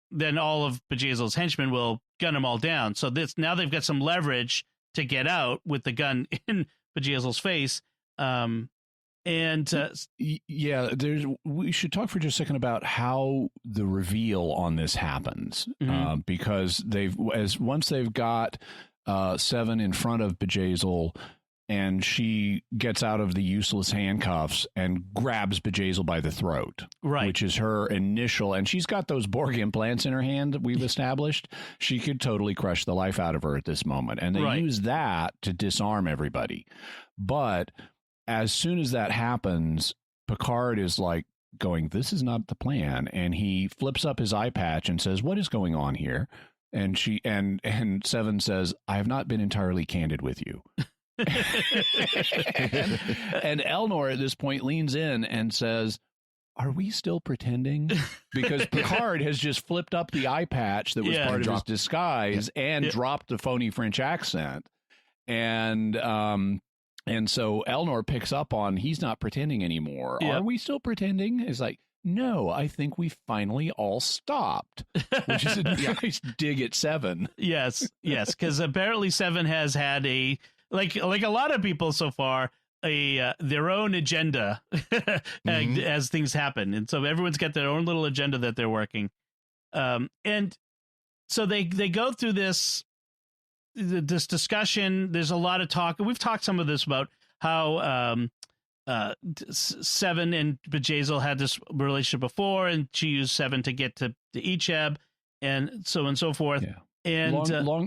then all of Bjayzl's henchmen will gun them all down. So now they've got some leverage to get out with the gun in Bjayzl's face. We should talk for just a second about how the reveal on this happens, because once they've got Seven in front of Bjayzl, and she gets out of the useless handcuffs and grabs Bjayzl by the throat, which is her initial, and she's got those Borg implants in her hand that we've established. She could totally crush the life out of her at this moment. And they use that to disarm everybody. But as soon as that happens, Picard is like going, this is not the plan. And he flips up his eye patch and says, what is going on here? And Seven says, I have not been entirely candid with you. and Elnor at this point leans in and says, are we still pretending? Because Picard has just flipped up the eye patch that was part of his disguise and dropped the phony French accent. And so Elnor picks up on, he's not pretending anymore. Are we still pretending? It's like, no, I think we finally all stopped, which is a nice dig at Seven. Yes, because apparently Seven has had like a lot of people so far, their own agenda as things happen. And so everyone's got their own little agenda that they're working. And so they go through this discussion. There's a lot of talk. We've talked some of this about how Seven and Bjayzl had this relationship before, and she used Seven to get to Icheb, and so on and so forth. Yeah. And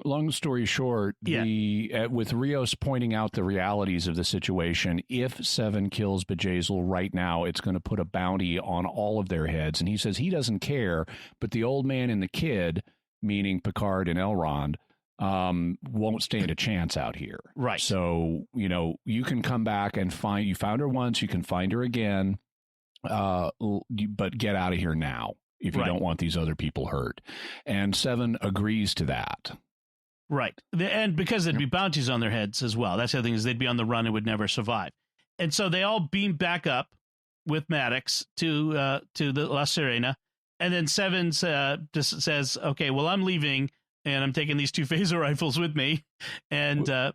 long story short, with Rios pointing out the realities of the situation, if Seven kills Bjayzl right now, it's going to put a bounty on all of their heads. And he says he doesn't care, but the old man and the kid, meaning Picard and Elrond, won't stand a chance out here. Right. So, you can come back and you found her once, you can find her again, but get out of here now if you don't want these other people hurt. And Seven agrees to that. Right. And because there'd be bounties on their heads as well. That's the other thing, is they'd be on the run and would never survive. And so they all beam back up with Maddox to the La Sirena. And then Seven just says, okay, well, I'm leaving, and I'm taking these 2 phaser rifles with me. It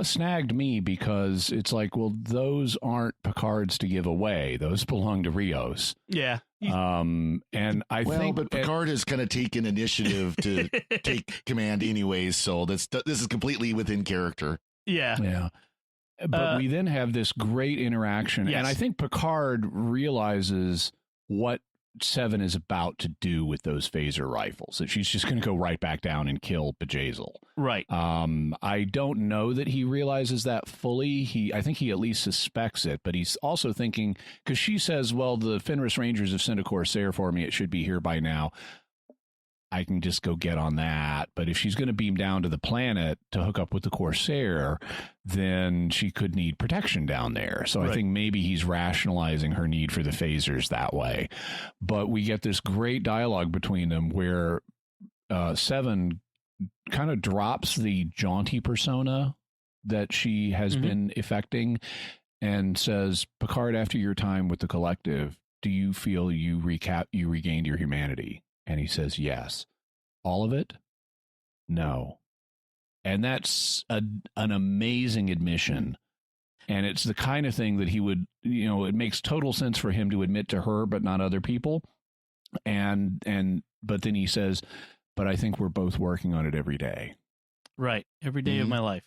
snagged me, because it's like, well, those aren't Picard's to give away. Those belong to Rios. Yeah. And I think, but Picard has kind of taken initiative to take command anyways, so this is completely within character. Yeah. Yeah. But we then have this great interaction, and I think Picard realizes what Seven is about to do with those phaser rifles, that she's just going to go right back down and kill Bjayzl. Right. I don't know that he realizes that fully. I think he at least suspects it, but he's also thinking, because she says, well, the Fenris Rangers have sent a Corsair for me. It should be here by now. I can just go get on that. But if she's going to beam down to the planet to hook up with the Corsair, then she could need protection down there. So I think maybe he's rationalizing her need for the phasers that way. But we get this great dialogue between them where Seven kind of drops the jaunty persona that she has been effecting and says, Picard, after your time with the Collective, do you feel you regained your humanity? And he says, yes. All of it? No. And that's an amazing admission. And it's the kind of thing that he would, it makes total sense for him to admit to her, but not other people. But then he says, but I think we're both working on it every day. Right. Every day of my life.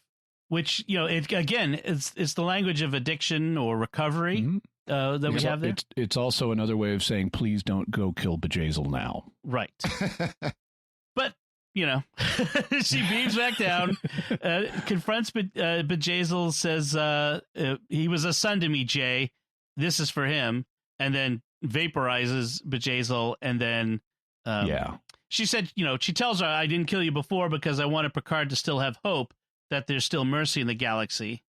Which, it's the language of addiction or recovery. That we have there. It's also another way of saying, please don't go kill Bjayzl now. Right. But, she beams back down, confronts Bjayzl, says, he was a son to me, Jay. This is for him. And then vaporizes Bjayzl. And then she said, she tells her, I didn't kill you before because I wanted Picard to still have hope that there's still mercy in the galaxy.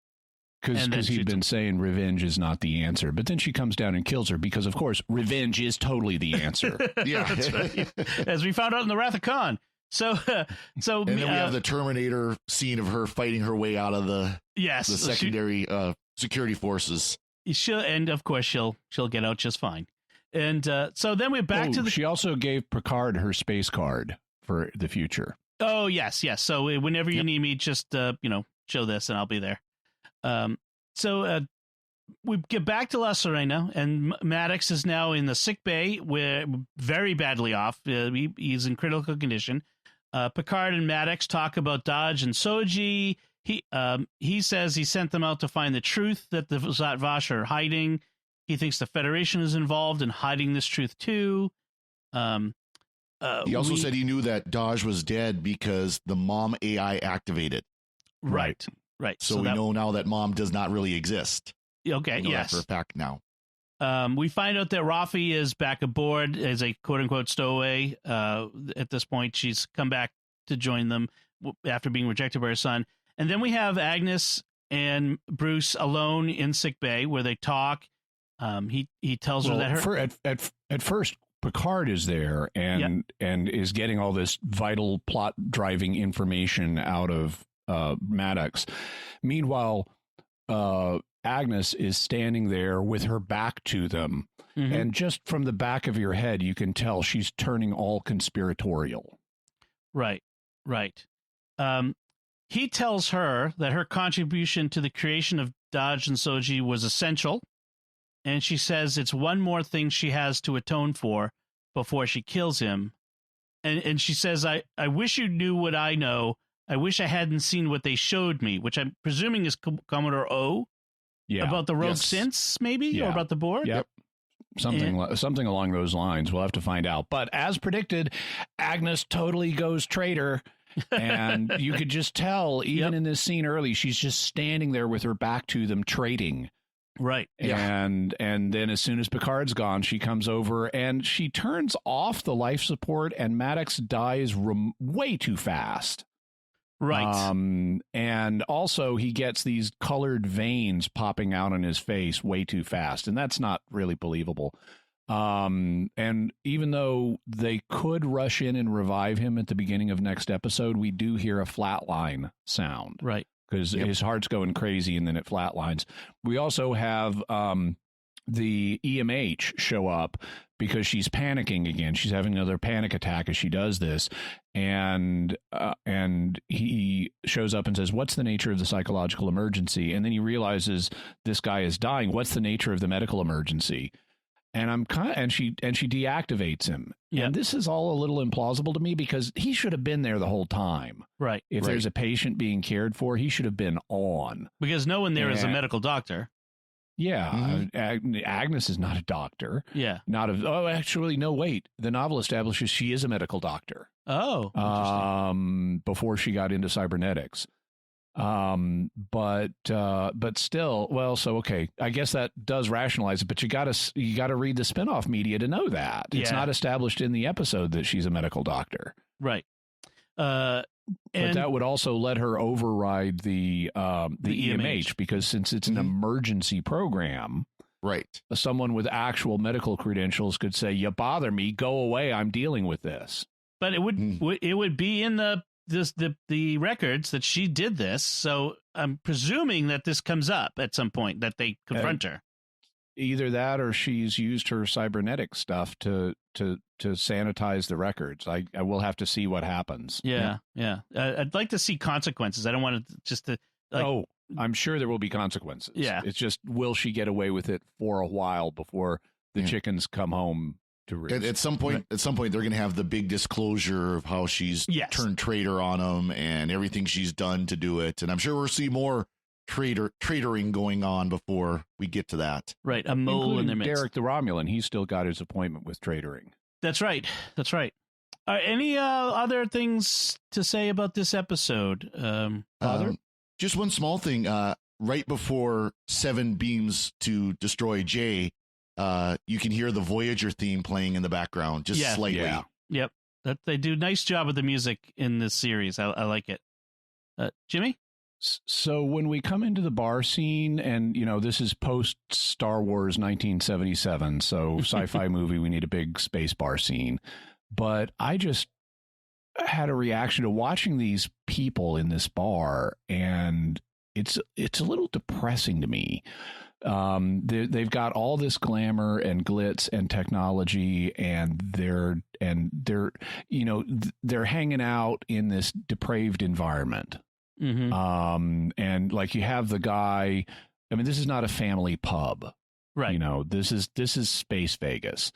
Because he'd been saying revenge is not the answer. But then she comes down and kills her because, of course, revenge is totally the answer. Yeah. That's right. As we found out in the Wrath of Khan. And then we have the Terminator scene of her fighting her way out of the secondary security forces. And, of course, she'll get out just fine. And so then we're back to the... She also gave Picard her space card for the future. Oh, yes. So whenever you need me, just, show this and I'll be there. So we get back to La Sirena, and Maddox is now in the sick bay, where very badly off. He's in critical condition. Picard and Maddox talk about Dodge and Soji. He says he sent them out to find the truth that the Zhat Vash are hiding. He thinks the Federation is involved in hiding this truth too. He also said he knew that Dodge was dead because the mom AI activated. Right. So we know now that mom does not really exist. Okay, yes. For a fact now. We find out that Rafi is back aboard as a quote-unquote stowaway. At this point, she's come back to join them after being rejected by her son. And then we have Agnes and Bruce alone in sickbay where they talk. He tells her that her... At first, Picard is there and is getting all this vital plot-driving information out of Maddox. Meanwhile, Agnes is standing there with her back to them. Mm-hmm. And just from the back of your head, you can tell she's turning all conspiratorial. Right. He tells her that her contribution to the creation of Dodge and Soji was essential. And she says it's one more thing she has to atone for before she kills him. And she says, I wish you knew what I know. I wish I hadn't seen what they showed me, which I'm presuming is Commodore O. Yeah. About the rogue synths, maybe, or about the board. Yep. Something along those lines. We'll have to find out. But as predicted, Agnes totally goes traitor. And you could just tell, even in this scene early, she's just standing there with her back to them, trading. Right. And then as soon as Picard's gone, she comes over and she turns off the life support, and Maddox dies way too fast. Right. And also he gets these colored veins popping out on his face way too fast. And that's not really believable. And even though they could rush in and revive him at the beginning of next episode, we do hear a flatline sound. Right. Because his heart's going crazy and then it flatlines. We also have the EMH show up because she's panicking again. She's having another panic attack as she does this. And he shows up and says, "What's the nature of the psychological emergency?" And then he realizes this guy is dying. What's the nature of the medical emergency? And she deactivates him. Yeah. And this is all a little implausible to me because he should have been there the whole time. Right. If there's a patient being cared for, he should have been on. Because no one there is a medical doctor. Yeah. Agnes is not a doctor. Yeah. Actually, no, wait. The novel establishes she is a medical doctor. Oh, interesting. Before she got into cybernetics. But still, well, so, okay, I guess that does rationalize it, but you gotta read the spinoff media to know that it's not established in the episode that she's a medical doctor. Right. But that would also let her override the EMH because since it's an emergency program, right? Someone with actual medical credentials could say, "You bother me, go away. I'm dealing with this." But it would be in the records that she did this, so I'm presuming that this comes up at some point that they confront her. Either that, or she's used her cybernetic stuff to sanitize the records. I will have to see what happens. Yeah. I'd like to see consequences. I don't want to just to. I'm sure there will be consequences. Yeah, it's just, will she get away with it for a while before the chickens come home? At some point, they're going to have the big disclosure of how she's turned traitor on them and everything she's done to do it. And I'm sure we'll see more traitoring going on before we get to that. Right, a mole in their midst. Derek the Romulan, he's still got his appointment with traitoring. That's right. Any other things to say about this episode? Just one small thing. Right before Seven beams to destroy Jay, you can hear the Voyager theme playing in the background, just slightly. Yeah. Yep. That they do a nice job with the music in this series. I like it. Jimmy? So when we come into the bar scene, and this is post Star Wars 1977, so sci-fi movie, we need a big space bar scene. But I just had a reaction to watching these people in this bar, and it's a little depressing to me. They've got all this glamour and glitz and technology, and they're hanging out in this depraved environment. Mm-hmm. And like you have the guy, I mean, this is not a family pub, right? This is Space Vegas,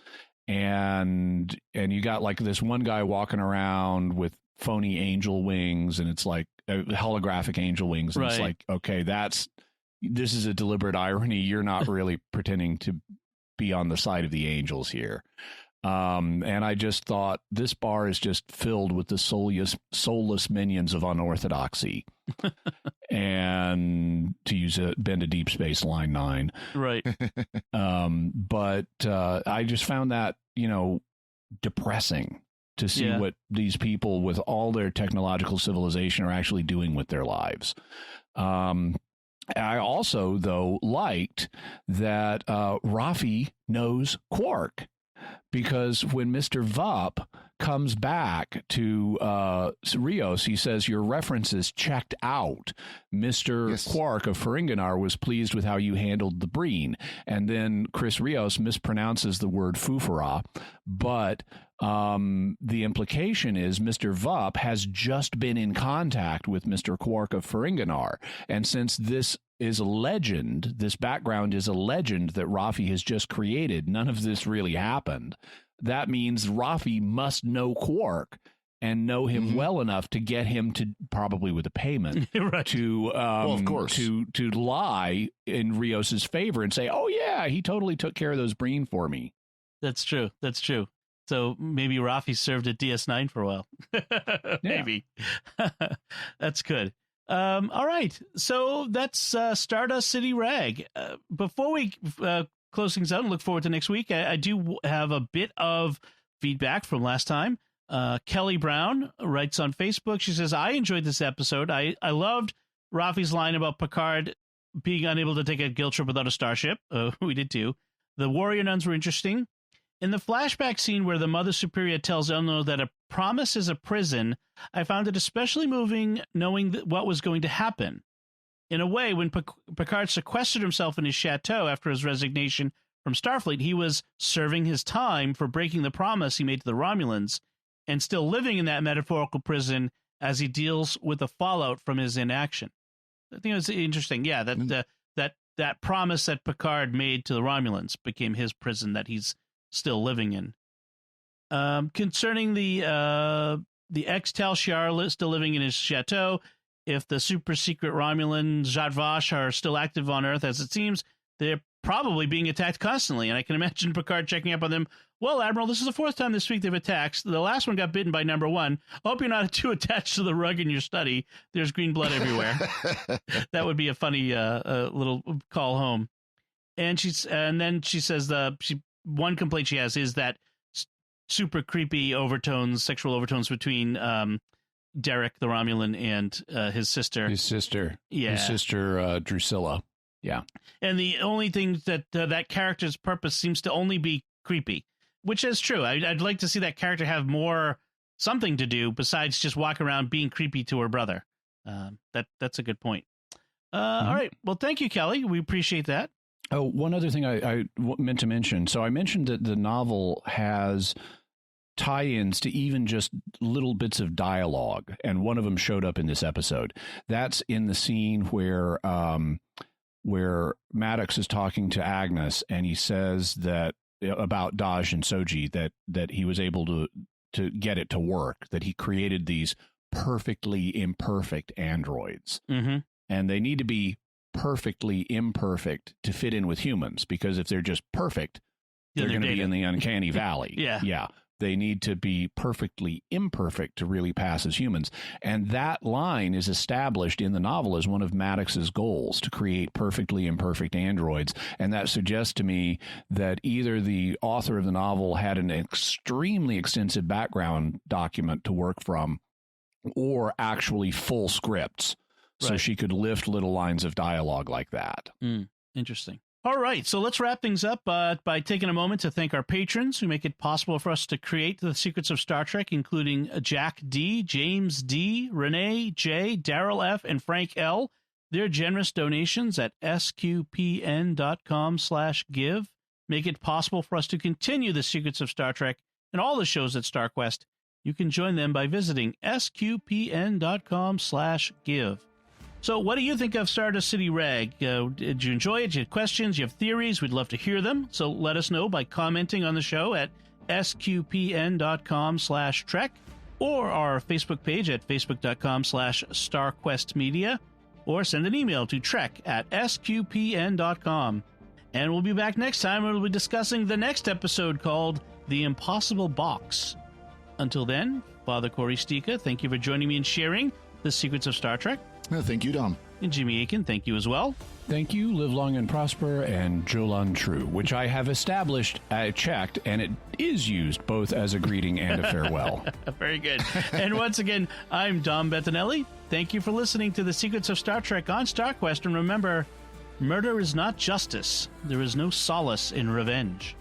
and you got like this one guy walking around with phony angel wings, and it's like holographic angel wings, and right. It's like, okay, this is a deliberate irony. You're not really pretending to be on the side of the angels here. And I just thought this bar is just filled with the soulless minions of unorthodoxy. And to use been to Deep Space Line 9. Right. But I just found that, depressing to see what these people with all their technological civilization are actually doing with their lives. I also, though, liked that Rafi knows Quark. Because when Mr. Vup comes back to Rios, he says, "Your references checked out. Mr. Quark of Ferenginar was pleased with how you handled the Breen." And then Chris Rios mispronounces the word Fufara, but the implication is Mr. Vup has just been in contact with Mr. Quark of Ferenginar. And since this is a legend, this background is a legend that Rafi has just created, none of this really happened. That means Rafi must know Quark, and know him well enough to get him to, probably with a payment, right. to of course, to lie in Rios's favor and say, "Oh yeah, he totally took care of those Breen for me." That's true. So maybe Rafi served at DS9 for a while. Maybe. That's good. All right. So that's Stardust City Rag. Before we close things out and look forward to next week, I do have a bit of feedback from last time. Kelly Brown writes on Facebook. She says, I enjoyed this episode. I loved Rafi's line about Picard being unable to take a guilt trip without a starship. We did too. The warrior nuns were interesting. In the flashback scene where the Mother Superior tells Elnor that a promise is a prison, I found it especially moving knowing what was going to happen. In a way, when Picard sequestered himself in his chateau after his resignation from Starfleet, he was serving his time for breaking the promise he made to the Romulans and still living in that metaphorical prison as he deals with the fallout from his inaction. I think it was interesting. Yeah, that promise that Picard made to the Romulans became his prison that he's still living in. Concerning the ex-Tal Shiar still living in his chateau, if the super secret Romulan Zhat Vash are still active on Earth, as it seems, they're probably being attacked constantly. And I can imagine Picard checking up on them. Well, Admiral, this is the fourth time this week they've attacked. The last one got bitten by number one. I hope you're not too attached to the rug in your study. There's green blood everywhere. That would be a funny little call home. And then she says one complaint she has is that super creepy sexual overtones between Derek the Romulan and his sister. Yeah. His sister Drusilla. Yeah. And the only thing that character's purpose seems to only be creepy, which is true. I'd like to see that character have something to do besides just walk around being creepy to her brother. That's a good point. All right. Well, thank you, Kelly. We appreciate that. Oh, one other thing I meant to mention. So I mentioned that the novel has tie-ins to even just little bits of dialogue, and one of them showed up in this episode. That's in the scene where Maddox is talking to Agnes, and he says that about Daj and Soji that he was able to get it to work, that he created these perfectly imperfect androids, and they need to be perfectly imperfect to fit in with humans, because if they're just perfect, they're going to be in the uncanny valley. Yeah. They need to be perfectly imperfect to really pass as humans. And that line is established in the novel as one of Maddox's goals, to create perfectly imperfect androids. And that suggests to me that either the author of the novel had an extremely extensive background document to work from, or actually full scripts. So she could lift little lines of dialogue like that. Interesting. All right, so let's wrap things up by taking a moment to thank our patrons who make it possible for us to create the Secrets of Star Trek, including Jack D, James D, Renee J, Daryl F, and Frank L. Their generous donations at sqpn.com/give make it possible for us to continue the Secrets of Star Trek and all the shows at StarQuest. You can join them by visiting sqpn.com/give. So what do you think of Stardust City Rag? Did you enjoy it? Do you have questions? Do you have theories? We'd love to hear them. So let us know by commenting on the show at sqpn.com/trek, or our Facebook page at facebook.com/starquestmedia, or send an email to trek@sqpn.com. And we'll be back next time. We'll be discussing the next episode called The Impossible Box. Until then, Father Cory Sticha, thank you for joining me and sharing the Secrets of Star Trek. Thank you, Dom. And Jimmy Akin, thank you as well. Thank you. Live long and prosper, and Jolan True, which I have established, I checked, and it is used both as a greeting and a farewell. Very good. And once again, I'm Dom Bettinelli. Thank you for listening to the Secrets of Star Trek on StarQuest. And remember, murder is not justice. There is no solace in revenge.